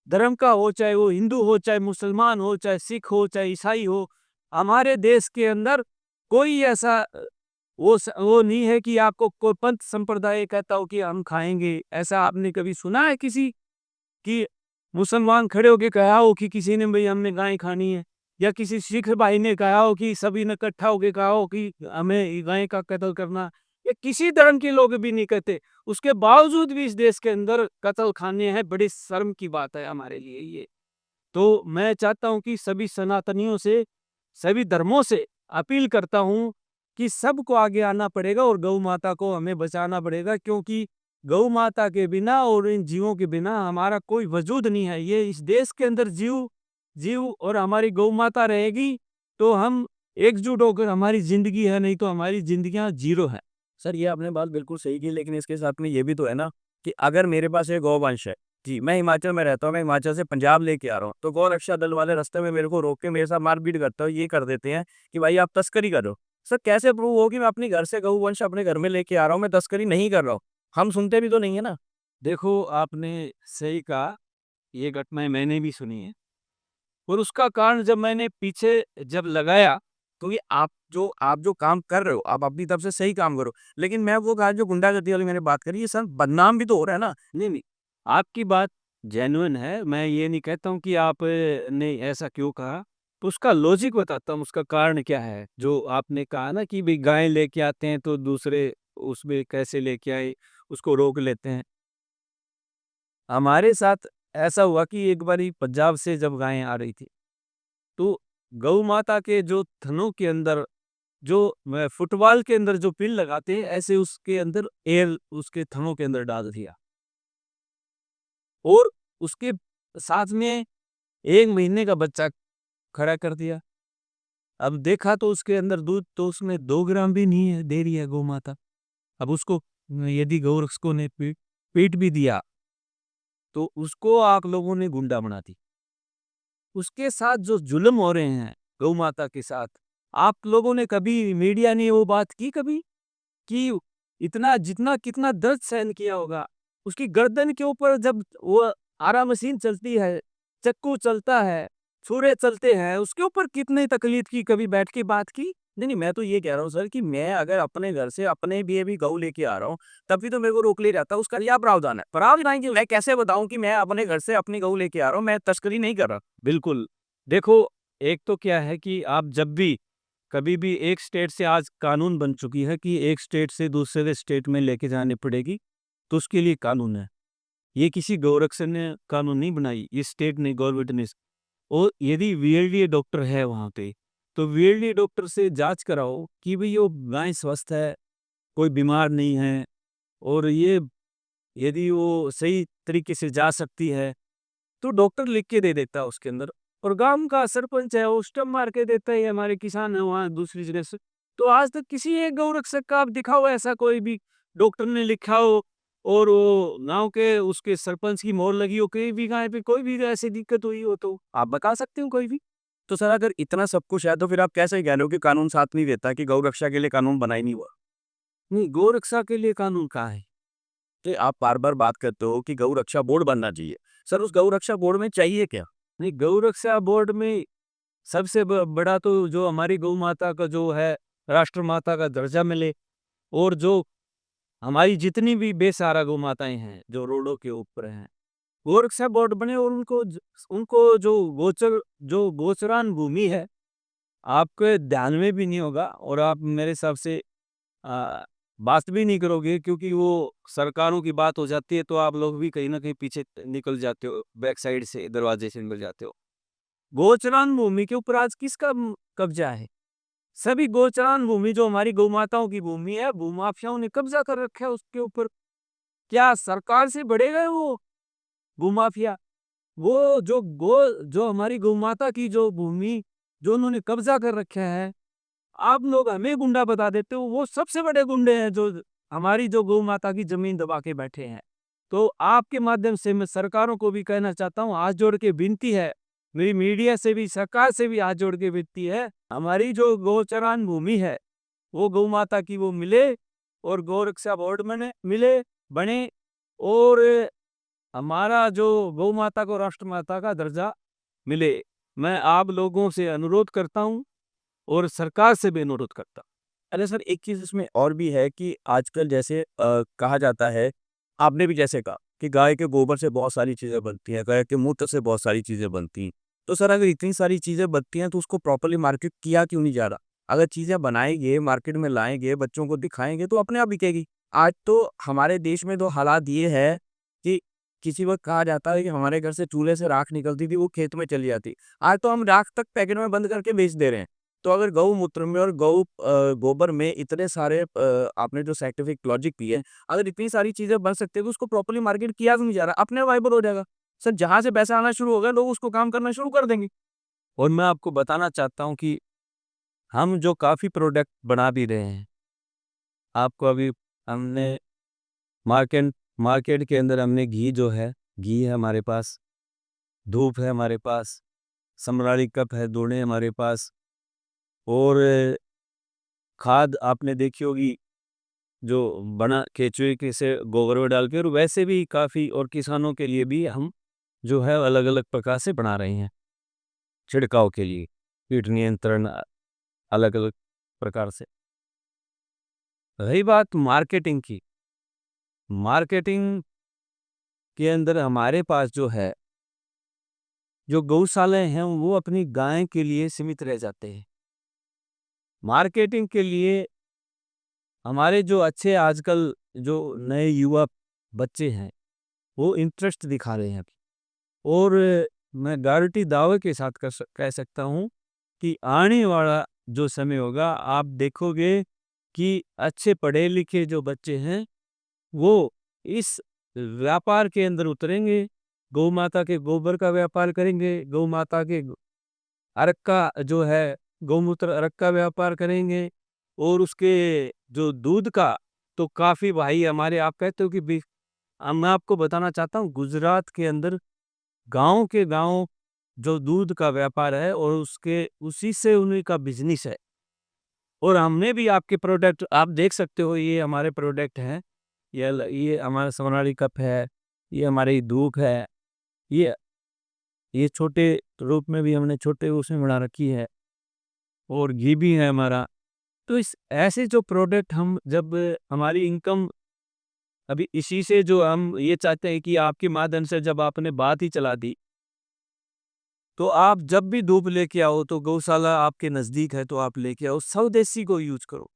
धर्म का हो, चाहे वो हिंदू हो, चाहे मुसलमान हो, चाहे सिख हो, चाहे ईसाई हो, हमारे देश के अंदर कोई ऐसा वो नहीं है कि आपको कोई पंथ संप्रदाय कहता हो कि हम खाएंगे। ऐसा आपने कभी सुना है किसी कि मुसलमान खड़े होके कहा हो कि किसी ने भाई हमने गाय खानी है, या किसी सिख भाई ने कहा हो कि सभी ने इकट्ठा होके कहा हो कि हमें गाय का कत्ल करना, ये किसी धर्म के लोग भी नहीं कहते। उसके बावजूद भी इस देश के अंदर कत्ल खाने हैं, बड़ी शर्म की बात है हमारे लिए ये। तो मैं चाहता हूं कि सभी सनातनियों से, सभी धर्मों से अपील करता हूं कि सबको आगे आना पड़ेगा और गौ माता को हमें बचाना पड़ेगा, क्योंकि गौ माता के बिना और इन जीवों के बिना हमारा कोई वजूद नहीं है। ये इस देश के अंदर जीव जीव और हमारी गौ माता रहेगी तो हम एकजुट होकर, हमारी जिंदगी है, नहीं तो हमारी जिंदगियां जीरो है। सर ये आपने बात बिल्कुल सही की लेकिन इसके साथ में ये भी तो है ना कि अगर मेरे पास एक गौवंश है, जी मैं हिमाचल में रहता हूँ, मैं हिमाचल से पंजाब लेके आ रहा हूँ, तो गौ रक्षा दल वाले रास्ते में मेरे को रोक के मेरे साथ मारपीट करता है, ये कर देते हैं कि भाई आप तस्करी कर रहे हो। सर कैसे प्रूव हो कि मैं अपने घर से गौवंश अपने घर में लेके आ रहा हूँ, मैं तस्करी नहीं कर रहा हूँ? हम सुनते भी तो नहीं है ना। देखो, आपने सही कहा, ये घटनाएं मैंने भी सुनी है, और उसका कारण जब मैंने पीछे जब लगाया, तो ये आप जो काम कर रहे हो, आप अपनी तरफ से सही काम करो, लेकिन मैं वो कहा जो गुंडागर्दी वाली मैंने बात करी, ये सर बदनाम भी तो हो रहा है ना। नहीं नहीं, आपकी बात जेन्युइन है, मैं ये नहीं कहता हूँ कि आप ने ऐसा क्यों कहा। तो उसका लॉजिक बताता हूँ, उसका कारण क्या है। जो आपने कहा ना कि भाई गाय लेके आते हैं तो दूसरे उसमें कैसे लेके आए, उसको रोक लेते हैं। हमारे साथ ऐसा हुआ कि एक बारी पंजाब से जब गायें आ रही थी, तो गौ माता के जो थनों के अंदर, जो फुटबॉल के अंदर जो पिन लगाते हैं, ऐसे उसके अंदर एयर उसके थनों के अंदर डाल दिया, और उसके साथ में 1 महीने का बच्चा खड़ा कर दिया। अब देखा तो उसके अंदर दूध तो उसमें 2 ग्राम भी नहीं है, दे रही है गौ माता। अब उसको यदि गौरक्षकों ने पीट भी दिया तो उसको आप लोगों ने गुंडा बना दी। उसके साथ जो जुल्म हो रहे हैं गौ माता के साथ, आप लोगों ने कभी, मीडिया ने वो बात की कभी कि इतना जितना कितना दर्द सहन किया होगा। उसकी गर्दन के ऊपर जब वो आरा मशीन चलती है, चक्कू चलता है, छुरे चलते हैं, उसके ऊपर कितनी तकलीफ की, कभी बैठ के बात की? नहीं, नहीं, मैं तो ये कह रहा हूँ सर कि मैं अगर अपने घर से अपने लिए भी गऊ लेके आ रहा हूँ, तब भी तो मेरे को रोक ले जाता है, उसका क्या प्रावधान है? प्रावधान कि मैं कैसे बताऊँ कि मैं अपने घर से अपनी गऊ लेके आ रहा हूँ, मैं तस्करी नहीं कर रहा। बिल्कुल। देखो, एक तो क्या है कि आप जब भी कभी भी, एक स्टेट से आज कानून बन चुकी है कि एक स्टेट से दूसरे स्टेट में लेके जानी पड़ेगी। तो उसके लिए कानून है। ये किसी गौरक्षक ने कानून नहीं बनाई, ये स्टेट ने, गवर्नमेंट ने। और यदि वीएलडीए डॉक्टर है वहाँ पे, तो वीएलडीए डॉक्टर से जाँच कराओ कि भई वो गाय स्वस्थ है, कोई बीमार नहीं है, और ये यदि वो सही तरीके से जा सकती है, तो डॉक्टर लिख के दे देता है उसके अंदर। और गाँव का सरपंच है, वो स्टंप मार के देता है, ये हमारे किसान है वहाँ दूसरी जगह से। तो आज तक किसी एक गौरक्षक का आप दिखाओ ऐसा कोई भी डॉक्टर ने लिखा हो और वो गाँव के उसके सरपंच की मोहर लगी हो, कहीं भी गाय पे कोई भी ऐसी दिक्कत हुई हो तो आप बता सकते हो कोई भी? तो सर अगर इतना सब कुछ है तो फिर आप कैसे कह रहे हो कि कानून साथ नहीं देता, कि गौ रक्षा के लिए कानून बना ही नहीं हुआ? नहीं, गौरक्षा के लिए कानून कहाँ है? तो आप बार-बार बात करते हो कि गौ रक्षा बोर्ड बनना चाहिए। सर उस गौ रक्षा बोर्ड में चाहिए क्या? नहीं, गौरक्षा बोर्ड में सबसे बड़ा तो जो हमारी गौ माता का जो है राष्ट्रमाता का दर्जा मिले, और जो हमारी जितनी भी बेसहारा गौ माताएं हैं जो रोडों के ऊपर हैं, गोरक्षा बोर्ड बने, और उनको जो गोचरान भूमि है आपके ध्यान में भी नहीं होगा, और आप मेरे हिसाब से आ, बात भी नहीं करोगे, क्योंकि वो सरकारों की बात हो जाती है तो आप लोग भी कहीं ना कहीं पीछे निकल जाते हो, बैक साइड से दरवाजे से निकल जाते हो। गोचरान भूमि के ऊपर आज किसका कब्जा है? सभी गोचरान भूमि जो हमारी गौ माताओं की भूमि है, भूमाफियाओं ने कब्जा कर रखा है उसके ऊपर। क्या सरकार से बढ़ेगा है वो भूमाफिया? वो जो हमारी गौ माता की जो भूमि जो उन्होंने कब्जा कर रखा है, आप लोग हमें गुंडा बता देते हो, वो सबसे बड़े गुंडे हैं जो हमारी जो गौ माता की जमीन दबा के बैठे हैं। तो आपके माध्यम से मैं सरकारों को भी कहना चाहता हूँ, हाथ जोड़ के विनती है, मेरी मीडिया से भी, सरकार से भी हाथ जोड़ के विनती है, हमारी जो गौचरान भूमि है वो गौ माता की वो मिले, और गौ रक्षा बोर्ड में मिले, बने, और हमारा जो गौ माता को राष्ट्रमाता का दर्जा मिले। मैं आप लोगों से अनुरोध करता हूँ और सरकार से भी अनुरोध करता हूँ। अरे सर एक चीज़ इसमें और भी है कि आजकल जैसे कहा जाता है, आपने भी जैसे कहा कि गाय के गोबर से बहुत सारी चीज़ें बनती हैं, गाय के मूत्र से बहुत सारी चीज़ें बनती हैं। तो सर अगर इतनी सारी चीज़ें बनती हैं तो उसको प्रॉपर्ली मार्केट किया क्यों नहीं जा रहा? अगर चीज़ें बनाएँगे, मार्केट में लाएँगे, बच्चों को दिखाएँगे तो अपने आप बिकेगी। आज तो हमारे देश में तो हालात ये है कि किसी वक़्त कहा जाता है कि हमारे घर से चूल्हे से राख निकलती थी, वो खेत में चली जाती। आज तो हम राख तक पैकेट में बंद करके बेच दे रहे हैं। तो अगर गौमूत्र में और गोबर में इतने सारे आपने जो साइंटिफिक लॉजिक दी है, अगर इतनी सारी चीज़ें बन सकती है तो उसको प्रॉपर्ली मार्केट किया क्यों नहीं जा रहा? अपने आप वाइबल हो जाएगा। सर जहाँ से पैसा आना शुरू होगा लोग उसको काम करना शुरू कर देंगे। और मैं आपको बताना चाहता हूँ कि हम जो काफ़ी प्रोडक्ट बना भी रहे हैं, आपको अभी हमने मार्केट मार्केट के अंदर हमने घी है हमारे पास, धूप है हमारे पास, समराली कप है, दोने हमारे पास, और खाद आपने देखी होगी जो बना केचुए के से गोबर में डाल के, और वैसे भी काफ़ी, और किसानों के लिए भी हम जो है अलग-अलग प्रकार से बना रहे हैं, छिड़काव के लिए, कीट नियंत्रण अलग-अलग प्रकार से। रही बात मार्केटिंग की, मार्केटिंग के अंदर हमारे पास जो है, जो गौशालाएँ हैं वो अपनी गाय के लिए सीमित रह जाते हैं। मार्केटिंग के लिए हमारे जो अच्छे आजकल जो नए युवा बच्चे हैं, वो इंटरेस्ट दिखा रहे हैं अभी। और मैं गारंटी दावे के साथ कह सकता हूँ कि आने वाला जो समय होगा, आप देखोगे कि अच्छे पढ़े-लिखे जो बच्चे हैं, वो इस व्यापार के अंदर उतरेंगे, गौ माता के गोबर का व्यापार करेंगे, गौ माता के अर्क का जो है, गौमूत्र अर्क का व्यापार करेंगे, और उसके जो दूध का तो काफ़ी, भाई हमारे, आप कहते हो कि मैं आपको बताना चाहता हूँ, गुजरात के अंदर गाँव के गाँव जो दूध का व्यापार है, और उसके उसी से उन्हीं का बिज़नेस है। और हमने भी आपके प्रोडक्ट आप देख सकते हो, ये हमारे प्रोडक्ट हैं, ये हमारा सोनाली कप है, ये हमारी दूध है, ये ये छोटे रूप में भी हमने छोटे उसमें बना रखी है, और घी भी है हमारा। तो इस ऐसे जो प्रोडक्ट हम जब हमारी इनकम अभी इसी से, जो हम ये चाहते हैं कि आपके माध्यम से जब आपने बात ही चला दी, तो आप जब भी दूध लेके आओ तो गौशाला आपके नज़दीक है तो आप लेके आओ, स्वदेशी को यूज़ करो।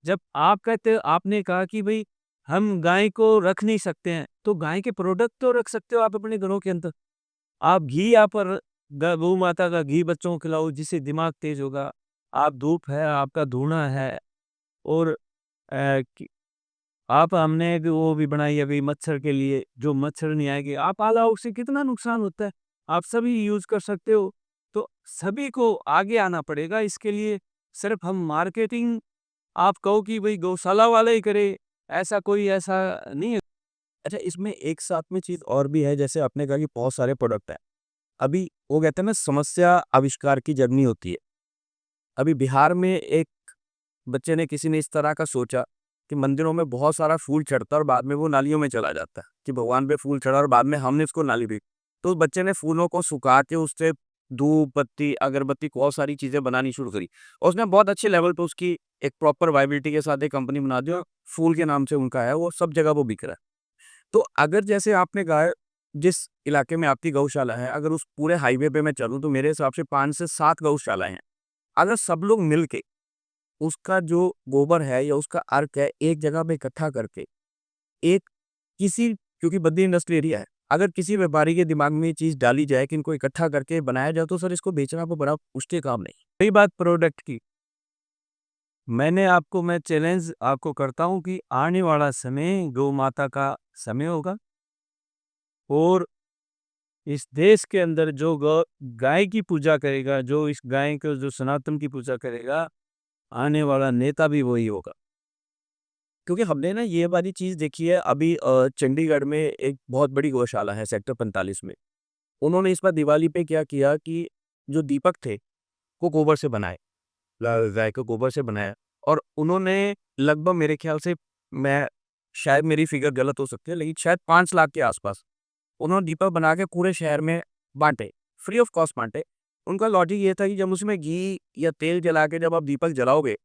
जब आप कहते हो, आपने कहा कि भई हम गाय को रख नहीं सकते हैं, तो गाय के प्रोडक्ट तो रख सकते हो आप अपने घरों के अंदर। आप घी यहाँ पर गौ माता का घी बच्चों को खिलाओ, जिससे दिमाग तेज होगा। आप धूप है, आपका धुआं है, और आप हमने एक वो भी बनाई अभी मच्छर के लिए, जो मच्छर नहीं आएगी। आप आला उससे कितना नुकसान होता है, आप सभी यूज कर सकते हो। तो सभी को आगे आना पड़ेगा इसके लिए। सिर्फ हम मार्केटिंग आप कहो कि भाई गौशाला वाले ही करे, ऐसा कोई ऐसा नहीं है। अच्छा, इसमें एक साथ में चीज़ और भी है, जैसे आपने कहा कि बहुत सारे प्रोडक्ट हैं। अभी वो कहते हैं ना, समस्या आविष्कार की जर्नी होती है। अभी बिहार में एक बच्चे ने, किसी ने इस तरह का सोचा कि मंदिरों में बहुत सारा फूल चढ़ता है और बाद में वो नालियों में चला जाता है, कि भगवान पे फूल चढ़ा और बाद में हमने उसको नाली दी। तो उस बच्चे ने फूलों को सुखा के उससे धूप बत्ती, अगरबत्ती, बहुत सारी चीज़ें बनानी शुरू करी, और उसने बहुत अच्छे लेवल पे उसकी एक प्रॉपर वाइबिलिटी के साथ एक कंपनी बना दी, और फूल के नाम से उनका है, वो सब जगह वो बिक रहा है। तो अगर जैसे आपने कहा है, जिस इलाके में आपकी गौशाला है, अगर उस पूरे हाईवे पे मैं चलूँ तो मेरे हिसाब से 5 से 7 गौशालाएँ हैं। अगर सब लोग मिल के उसका जो गोबर है या उसका अर्क है एक जगह पे इकट्ठा करके, एक किसी, क्योंकि बद्दी इंडस्ट्री एरिया है, अगर किसी व्यापारी के दिमाग में ये चीज़ डाली जाए कि इनको इकट्ठा करके बनाया जाए, तो सर इसको बेचना तो बड़ा मुश्किल काम नहीं। रही बात प्रोडक्ट की, मैं चैलेंज आपको करता हूँ कि आने वाला समय गौ माता का समय होगा, और इस देश के अंदर जो गाय की पूजा करेगा, जो इस गाय को, जो सनातन की पूजा करेगा, आने वाला नेता भी वही होगा। क्योंकि हमने ना ये वाली चीज़ देखी है अभी, चंडीगढ़ में एक बहुत बड़ी गौशाला है सेक्टर 45 में। उन्होंने इस बार दिवाली पे क्या किया कि जो दीपक थे, वो गोबर से बनाए। गाय को गोबर से बनाया, और उन्होंने लगभग, मेरे ख्याल से, मैं, शायद मेरी फिगर गलत हो सकती है, लेकिन शायद 5 लाख के आसपास उन्होंने दीपक बना के पूरे शहर में बाँटे, फ्री ऑफ कॉस्ट बाँटे। उनका लॉजिक ये था कि जब उसमें घी या तेल जला के जब आप दीपक जलाओगे,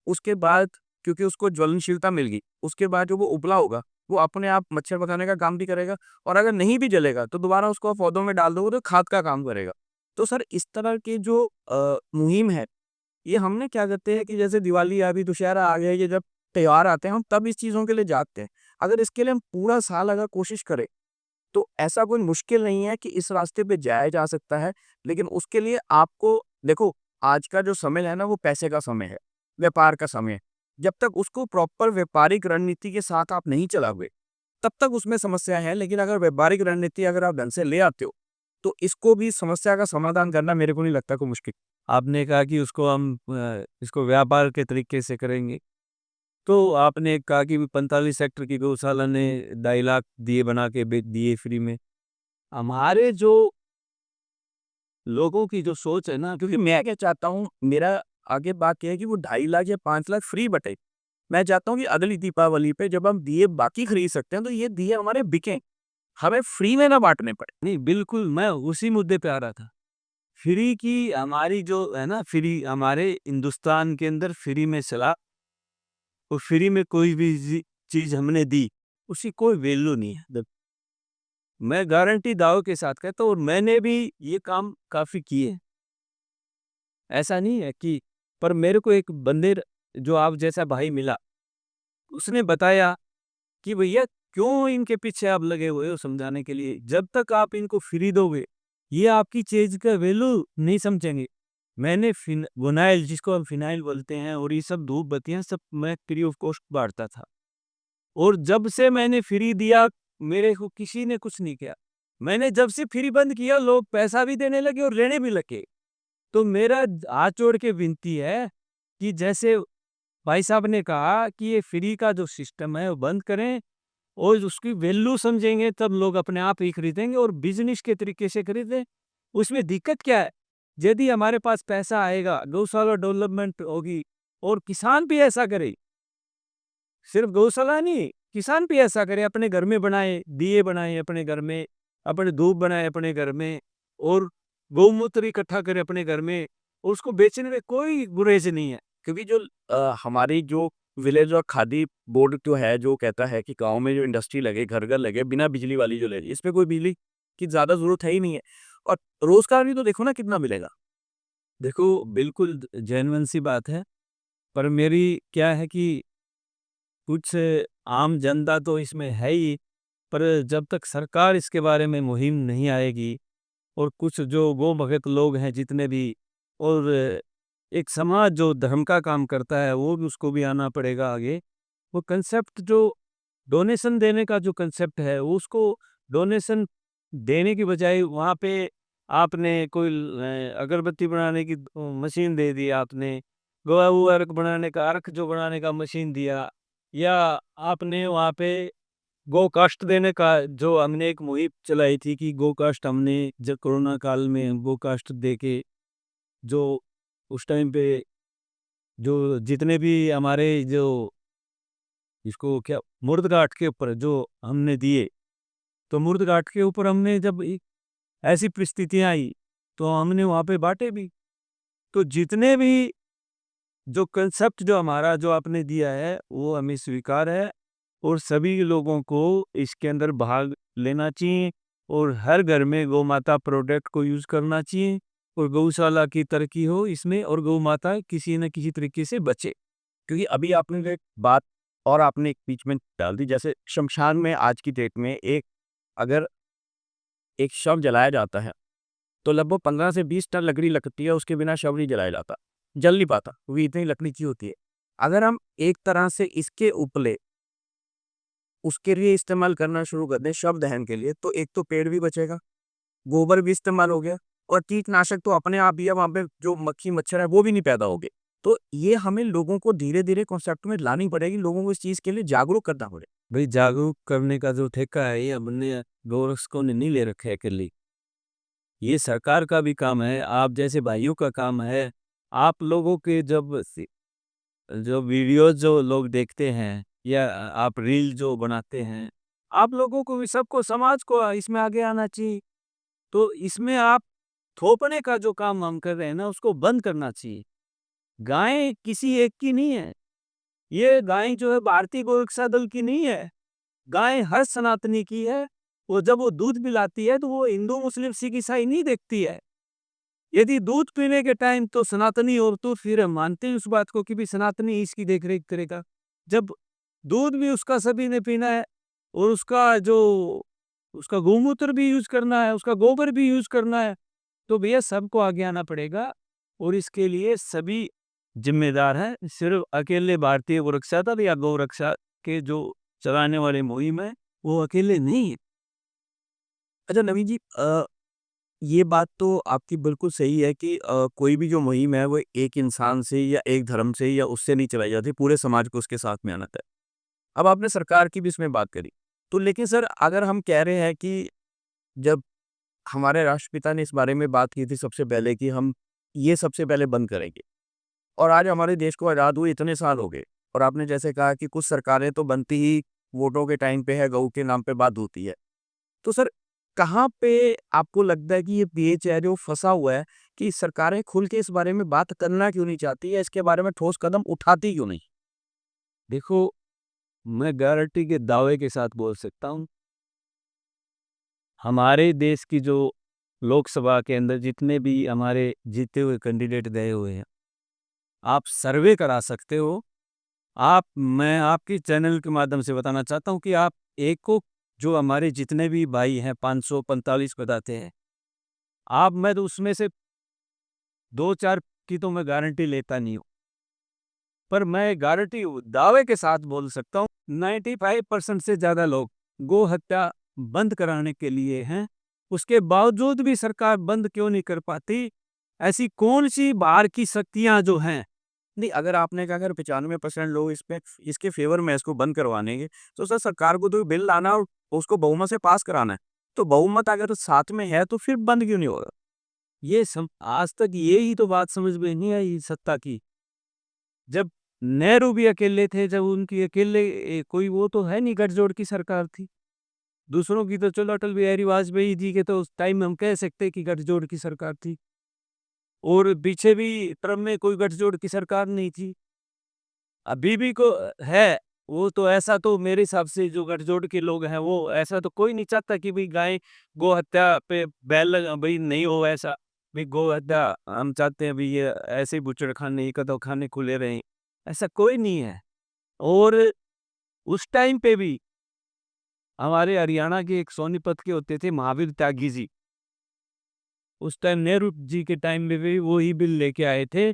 उसके बाद, क्योंकि उसको ज्वलनशीलता मिल गई, उसके बाद जो वो उबला होगा, वो अपने आप मच्छर भगाने का काम भी करेगा, और अगर नहीं भी जलेगा, तो दोबारा उसको आप पौधों में डाल दोगे तो खाद का काम करेगा। तो सर, इस तरह की जो मुहिम है, ये हमने क्या करते हैं कि जैसे दिवाली आ गई, दुशहरा आ गया, ये जब त्योहार आते हैं, हम तब इस चीज़ों के लिए जागते हैं। अगर इसके लिए हम पूरा साल अगर कोशिश करें, तो ऐसा कोई मुश्किल नहीं है कि इस रास्ते पे जाया जा सकता है। लेकिन उसके लिए आपको, देखो, आज का जो समय है ना, वो पैसे का समय है, व्यापार का समय है। जब तक उसको प्रॉपर व्यापारिक रणनीति के साथ आप नहीं चलाओगे, तब तक उसमें समस्या है। लेकिन अगर व्यापारिक रणनीति अगर आप ढंग से ले आते हो, तो इसको भी, समस्या का समाधान करना मेरे को नहीं लगता कोई मुश्किल। आपने कहा कि इसको व्यापार के तरीके से करेंगे। तो आपने कहा कि 45 सेक्टर की गौशाला ने 2.5 लाख दिए बना के बेच दिए फ्री में। हमारे जो लोगों की जो सोच है ना, क्योंकि मैं क्या चाहता हूँ, मेरा आगे बात ये है कि वो 2.5 लाख या 5 लाख फ्री बटे। मैं चाहता हूँ कि अगली दीपावली पे जब हम दिए बाकी खरीद सकते हैं, तो ये दिए हमारे बिकें, हमें फ्री में ना बाँटने पड़े। नहीं, बिल्कुल मैं उसी मुद्दे पे आ रहा था। फ्री की हमारी जो है ना, फ्री हमारे हिंदुस्तान के अंदर फ्री में चला, और फ्री में कोई भी चीज़ हमने दी, उसकी कोई वैल्यू नहीं है। मैं गारंटी दाँव के साथ कहता हूँ, और मैंने भी ये काम काफ़ी किए। ऐसा नहीं है कि, पर मेरे को एक बंदे, जो आप जैसा भाई मिला, उसने बताया कि भैया क्यों इनके पीछे आप लगे हुए हो समझाने के लिए, जब तक आप इनको फ्री दोगे, ये आपकी चीज़ का वैल्यू नहीं समझेंगे। मैंने विनाइल, जिसको हम फिनाइल बोलते हैं, और ये सब धूप बत्तियाँ सब मैं फ्री ऑफ कॉस्ट बाँटता था। और जब से मैंने फ्री दिया, मेरे को किसी ने कुछ नहीं किया। मैंने जब से फ्री बंद किया, लोग पैसा भी देने लगे और लेने भी लगे। तो मेरा हाथ जोड़ के विनती है कि जैसे भाई साहब ने कहा कि ये फ्री का जो सिस्टम है वो बंद करें, और उसकी वैल्यू समझेंगे तब लोग अपने आप ही खरीदेंगे, और बिजनेस के तरीके से खरीदें। उसमें दिक्कत क्या है? यदि हमारे पास पैसा आएगा, गौशाला डेवलपमेंट होगी, और किसान भी ऐसा करे, सिर्फ गौशाला नहीं, किसान भी ऐसा करे, अपने घर में बनाए, दिए बनाए अपने घर में, अपने धूप बनाए अपने घर में, और गौमूत्र इकट्ठा करे अपने घर में, और उसको बेचने में कोई गुरेज नहीं है। क्योंकि जो हमारी जो विलेज और खादी बोर्ड जो है, जो कहता है कि गाँव में जो इंडस्ट्री लगे, घर-घर लगे, बिना बिजली वाली जो लगे, इसमें कोई बिजली की ज़्यादा ज़रूरत है ही नहीं है। और रोज़गार भी तो देखो ना कितना मिलेगा। देखो, बिल्कुल जेन्युइन सी बात है, पर मेरी क्या है कि कुछ आम जनता तो इसमें है ही, पर जब तक सरकार इसके बारे में मुहिम नहीं आएगी और कुछ जो गौ भगत लोग हैं जितने भी, और एक समाज जो धर्म का काम करता है वो भी, उसको भी आना पड़ेगा आगे। वो कंसेप्ट जो डोनेशन देने का जो कंसेप्ट है वो, उसको डोनेशन देने की बजाय वहाँ पे आपने कोई अगरबत्ती बनाने की मशीन दे दी, आपने गो अर्क बनाने का, अर्क जो बनाने का मशीन दिया, या आपने वहाँ पे गो कास्ट देने का, जो हमने एक मुहिम चलाई थी कि गो कास्ट, हमने जब कोरोना काल में गो कास्ट दे के, जो उस टाइम पे जो जितने भी हमारे जो इसको क्या मुर्दघाट के ऊपर जो हमने दिए, तो मुर्दघाट के ऊपर हमने जब ऐसी परिस्थितियां आई तो हमने वहाँ पे बांटे भी। तो जितने भी जो कंसेप्ट जो हमारा जो आपने दिया है वो हमें स्वीकार है, और सभी लोगों को इसके अंदर भाग लेना चाहिए, और हर घर में गौ माता प्रोडक्ट को यूज करना चाहिए, और गौशाला की तरक्की हो इसमें, और गौ माता किसी न किसी तरीके से बचे। क्योंकि अभी आपने जो एक बात और आपने एक बीच में डाल दी, जैसे शमशान में आज की डेट में अगर एक शव जलाया जाता है तो लगभग 15 से 20 टन लकड़ी लगती है, उसके बिना शव नहीं जलाया जाता, जल नहीं पाता, क्योंकि इतनी लकड़ी चाहिए होती है। अगर हम एक तरह से इसके उपले उसके लिए इस्तेमाल करना शुरू कर दें शव दहन के लिए, तो एक तो पेड़ भी बचेगा, गोबर भी इस्तेमाल हो गया, और कीटनाशक तो अपने आप ही है, वहाँ पे जो मक्खी मच्छर है वो भी नहीं पैदा होंगे। तो ये हमें लोगों को धीरे-धीरे कॉन्सेप्ट में लानी पड़ेगी, लोगों को इस चीज़ के लिए जागरूक करना पड़ेगा। भाई जागरूक करने का जो ठेका है ये हमने गौरक्षकों ने नहीं ले रखा है अकेले, ये सरकार का भी काम है, आप जैसे भाइयों का काम है। आप लोगों के जो वीडियोस जो लोग देखते हैं, या आप रील जो बनाते हैं, आप लोगों को भी, सबको, समाज को इसमें आगे आना चाहिए। तो इसमें आप थोपने का जो काम हम कर रहे हैं ना, उसको बंद करना चाहिए। गाय किसी एक की नहीं है, ये गाय जो है भारतीय गौ रक्षा दल की नहीं है, गाय हर सनातनी की है। वो जब वो दूध पिलाती है तो वो हिंदू मुस्लिम सिख ईसाई नहीं देखती है। यदि दूध पीने के टाइम तो सनातनी, और तो फिर हम मानते हैं उस बात को कि भी सनातनी इसकी देख रेख करेगा। जब दूध भी उसका सभी ने पीना है, और उसका गौमूत्र भी यूज करना है, उसका गोबर भी यूज करना है, तो भैया सबको आगे आना पड़ेगा, और इसके लिए सभी जिम्मेदार हैं। सिर्फ अकेले भारतीय गोरक्षा दल या गौ रक्षा के जो चलाने वाले मुहिम है वो अकेले नहीं है। अच्छा नवीन जी, ये बात तो आपकी बिल्कुल सही है कि कोई भी जो मुहिम है वो एक इंसान से या एक धर्म से या उससे नहीं चलाई जाती, पूरे समाज को उसके साथ में आना है। अब आपने सरकार की भी इसमें बात करी, तो लेकिन सर अगर हम कह रहे हैं कि जब हमारे राष्ट्रपिता ने इस बारे में बात की थी सबसे पहले कि हम ये सबसे पहले बंद करेंगे, और आज हमारे देश को आज़ाद हुए इतने साल हो गए, और आपने जैसे कहा कि कुछ सरकारें तो बनती ही वोटों के टाइम पे है, गऊ के नाम पे बात होती है। तो सर कहाँ पे आपको लगता है कि ये पेच है जो फँसा हुआ है कि सरकारें खुल के इस बारे में बात करना क्यों नहीं चाहती है, इसके बारे में ठोस कदम उठाती क्यों नहीं? देखो, मैं गारंटी के दावे के साथ बोल सकता हूँ, हमारे देश की जो लोकसभा के अंदर जितने भी हमारे जीते हुए कैंडिडेट गए हुए हैं, आप सर्वे करा सकते हो। मैं आपके चैनल के माध्यम से बताना चाहता हूँ कि आप एक को, जो हमारे जितने भी भाई हैं 545 बताते हैं, मैं तो उसमें से 2-4 की तो मैं गारंटी लेता नहीं हूँ। पर मैं गारंटी दावे के साथ बोल सकता हूँ 95% से ज़्यादा लोग गो हत्या बंद कराने के लिए हैं। उसके बावजूद भी सरकार बंद क्यों नहीं कर पाती? ऐसी कौन सी बाहर की शक्तियाँ जो हैं? नहीं, अगर आपने कहा अगर 95% लोग इसके फ़ेवर में इसको बंद करवाने के, तो सर सरकार को तो बिल लाना और उसको बहुमत से पास कराना है। तो बहुमत अगर साथ में है तो फिर बंद क्यों नहीं होगा? आज तक यही तो बात समझ में नहीं आई सत्ता की। जब नेहरू भी अकेले थे, जब उनकी अकेले कोई वो तो है नहीं, गठजोड़ की सरकार थी। दूसरों की तो चलो, अटल बिहारी वाजपेयी जी के तो उस टाइम में हम कह सकते हैं कि गठजोड़ की सरकार थी, और पीछे भी टर्म में कोई गठजोड़ की सरकार नहीं थी। अभी भी को है, वो तो ऐसा तो मेरे हिसाब से जो गठजोड़ के लोग हैं वो ऐसा तो कोई नहीं चाहता कि भाई गाय गो हत्या पे बैन लगा, भाई नहीं हो ऐसा। भाई गो हत्या हम चाहते हैं भाई ये ऐसे ही बूचड़खाने, कतल खाने खुले रहें, ऐसा कोई नहीं है। और उस टाइम पे भी हमारे हरियाणा के एक सोनीपत के होते थे महावीर त्यागी जी, उस टाइम नेहरू जी के टाइम में भी वो ही बिल लेके आए थे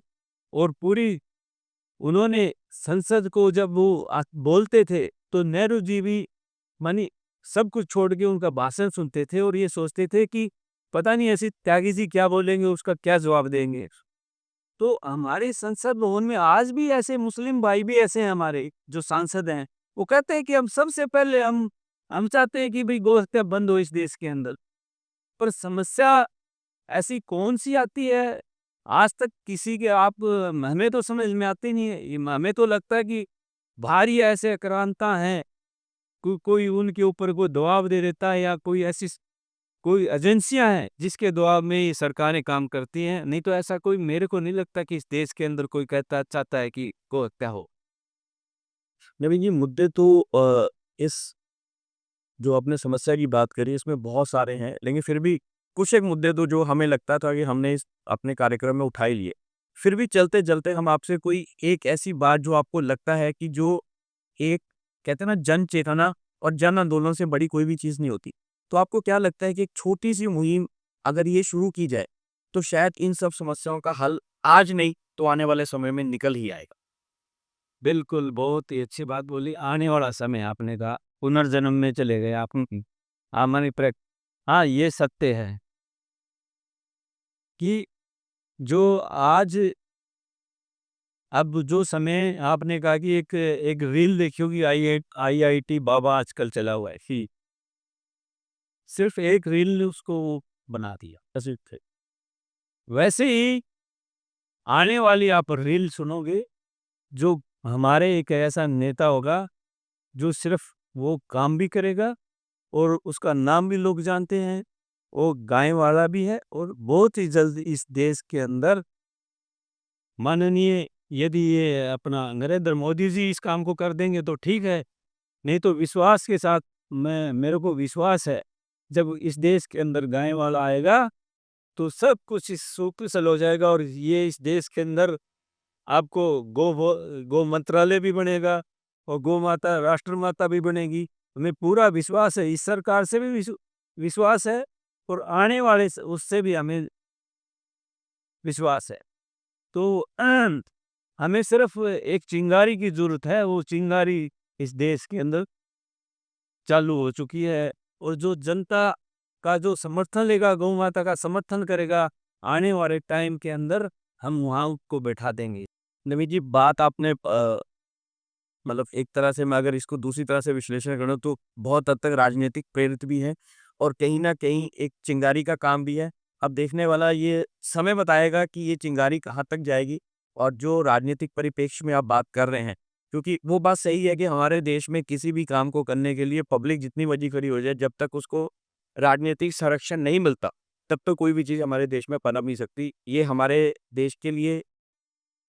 और पूरी उन्होंने संसद को जब वो बोलते थे तो नेहरू जी भी मानी सब कुछ छोड़ के उनका भाषण सुनते थे और ये सोचते थे कि पता नहीं ऐसी त्यागी जी क्या बोलेंगे, उसका क्या जवाब देंगे। तो हमारे संसद भवन में आज भी ऐसे मुस्लिम भाई भी ऐसे हैं हमारे जो सांसद हैं, वो कहते हैं कि हम सबसे पहले हम चाहते हैं कि भाई गौ हत्या बंद हो इस देश के अंदर। पर समस्या ऐसी कौन-सी आती है, आज तक किसी के हमें तो समझ में आती नहीं है। ये हमें तो लगता है कि बाहर ही ऐसे आक्रांता हैं, कोई उनके ऊपर कोई दबाव दे देता है या कोई एजेंसियाँ हैं, जिसके दबाव में ये सरकारें काम करती हैं। नहीं तो ऐसा कोई मेरे को नहीं लगता कि इस देश के अंदर कोई चाहता है कि गौ हत्या हो। नवीन जी, मुद्दे तो इस जो आपने समस्या की बात करी इसमें बहुत सारे हैं, लेकिन फिर भी कुछ एक मुद्दे तो जो हमें लगता था कि हमने इस अपने कार्यक्रम में उठा ही लिए। फिर भी चलते-चलते हम आपसे कोई एक ऐसी बात जो आपको लगता है कि जो एक कहते हैं ना जन चेतना और जन आंदोलन से बड़ी कोई भी चीज़ नहीं होती। तो आपको क्या लगता है कि एक छोटी-सी मुहिम अगर ये शुरू की जाए, तो शायद इन सब समस्याओं का हल आज नहीं तो आने वाले समय में निकल ही आएगा? बिल्कुल, बहुत ही अच्छी बात बोली। आने वाला समय आपने कहा, पुनर्जन्म में चले गए आप। हमारी हाँ, ये सत्य है कि जो आज अब जो समय आपने कहा कि एक एक रील देखी होगी आईआईटी बाबा आजकल चला हुआ है कि सिर्फ़ एक रील ने उसको बना दिया। ऐसे थे। वैसे ही आने वाली आप रील सुनोगे, जो हमारे एक ऐसा नेता होगा, जो सिर्फ़ वो काम भी करेगा और उसका नाम भी लोग जानते हैं, वो गाँव वाला भी है और बहुत ही जल्द इस देश के अंदर माननीय यदि ये अपना नरेंद्र मोदी जी इस काम को कर देंगे तो ठीक है, नहीं तो विश्वास के साथ मैं मेरे को विश्वास है, जब इस देश के अंदर गाँव वाला आएगा, तो सब कुछ इस सुकुशल हो जाएगा और ये इस देश के अंदर आपको गो मंत्रालय भी बनेगा और गौ माता राष्ट्रमाता भी बनेगी। हमें पूरा विश्वास है, इस सरकार से भी विश्वास है और आने वाले उससे भी हमें विश्वास है। तो हमें सिर्फ एक चिंगारी की ज़रूरत है, वो चिंगारी इस देश के अंदर चालू हो चुकी है और जो जनता का जो समर्थन लेगा, गौ माता का समर्थन करेगा, आने वाले टाइम के अंदर हम वहाँ उसको बैठा देंगे। नवीन जी, बात आपने मतलब एक तरह से मैं अगर इसको दूसरी तरह से विश्लेषण करूँ तो बहुत हद तक राजनीतिक प्रेरित भी है और कहीं न कहीं एक चिंगारी का काम भी है। अब देखने वाला ये समय बताएगा कि ये चिंगारी कहाँ तक जाएगी और जो राजनीतिक परिप्रेक्ष्य में आप बात कर रहे हैं, क्योंकि वो बात सही है कि हमारे देश में किसी भी काम को करने के लिए पब्लिक जितनी मर्ज़ी खड़ी हो जाए, जब तक उसको राजनीतिक संरक्षण नहीं मिलता, तब तक कोई भी चीज़ हमारे देश में पनप नहीं सकती। ये हमारे देश के लिए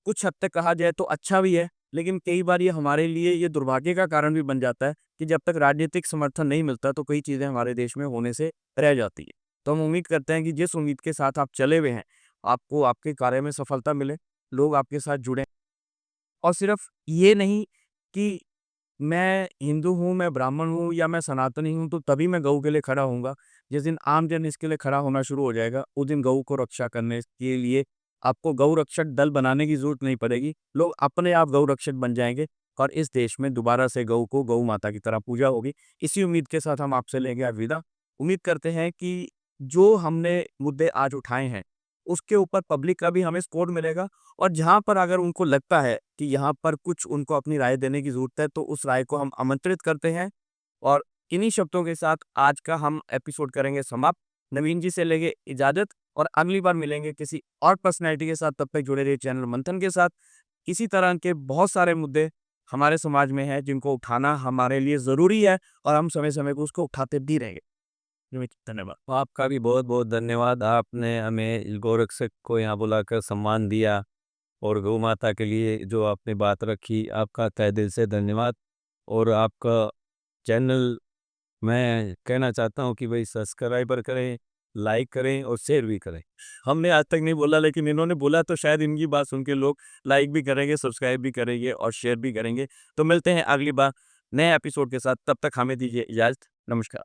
कुछ हद तक कहा जाए तो अच्छा भी है, लेकिन कई बार ये हमारे लिए ये दुर्भाग्य का कारण भी बन जाता है कि जब तक राजनीतिक समर्थन नहीं मिलता तो कई चीज़ें हमारे देश में होने से रह जाती है। तो हम उम्मीद करते हैं कि जिस उम्मीद के साथ आप चले हुए हैं, आपको आपके कार्य में सफलता मिले, लोग आपके साथ जुड़ें और सिर्फ़ ये नहीं कि मैं हिंदू हूँ, मैं ब्राह्मण हूँ या मैं सनातनी हूँ तो तभी मैं गऊ के लिए खड़ा होऊँगा। जिस दिन आम जन इसके लिए खड़ा होना शुरू हो जाएगा, उस दिन गऊ को रक्षा करने के लिए आपको गौ रक्षक दल बनाने की ज़रूरत नहीं पड़ेगी। लोग अपने आप गौ रक्षक बन जाएँगे और इस देश में दोबारा से गऊ को गऊ माता की तरह पूजा होगी। इसी उम्मीद के साथ हम आपसे लेंगे अलविदा। उम्मीद करते हैं कि जो हमने मुद्दे आज उठाए हैं, उसके ऊपर पब्लिक का भी हमें सपोर्ट मिलेगा और जहाँ पर अगर उनको लगता है कि यहाँ पर कुछ उनको अपनी राय देने की ज़रूरत है, तो उस राय को हम आमंत्रित करते हैं और इन्हीं शब्दों के साथ आज का हम एपिसोड करेंगे समाप्त। नवीन जी से लेंगे इजाज़त और अगली बार मिलेंगे किसी और पर्सनैलिटी के साथ। तब तक जुड़े रहिए चैनल मंथन के साथ। इसी तरह के बहुत सारे मुद्दे हमारे समाज में हैं, जिनको उठाना हमारे लिए ज़रूरी है और हम समय-समय पे उसको उठाते भी रहेंगे। धन्यवाद। आपका भी बहुत-बहुत धन्यवाद। आपने हमें गौरक्षक को यहाँ बुलाकर सम्मान दिया और गौ माता के लिए जो आपने बात रखी, आपका तहे दिल से धन्यवाद। और आपका चैनल मैं कहना चाहता हूँ कि भई सब्सक्राइबर करें, लाइक करें और शेयर भी करें। हमने आज तक नहीं बोला, लेकिन इन्होंने बोला तो शायद इनकी बात सुन के लोग लाइक भी करेंगे, सब्सक्राइब भी करेंगे और शेयर भी करेंगे। तो मिलते हैं अगली बार। नए एपिसोड के साथ। तब तक हमें दीजिए इजाज़त। नमस्कार।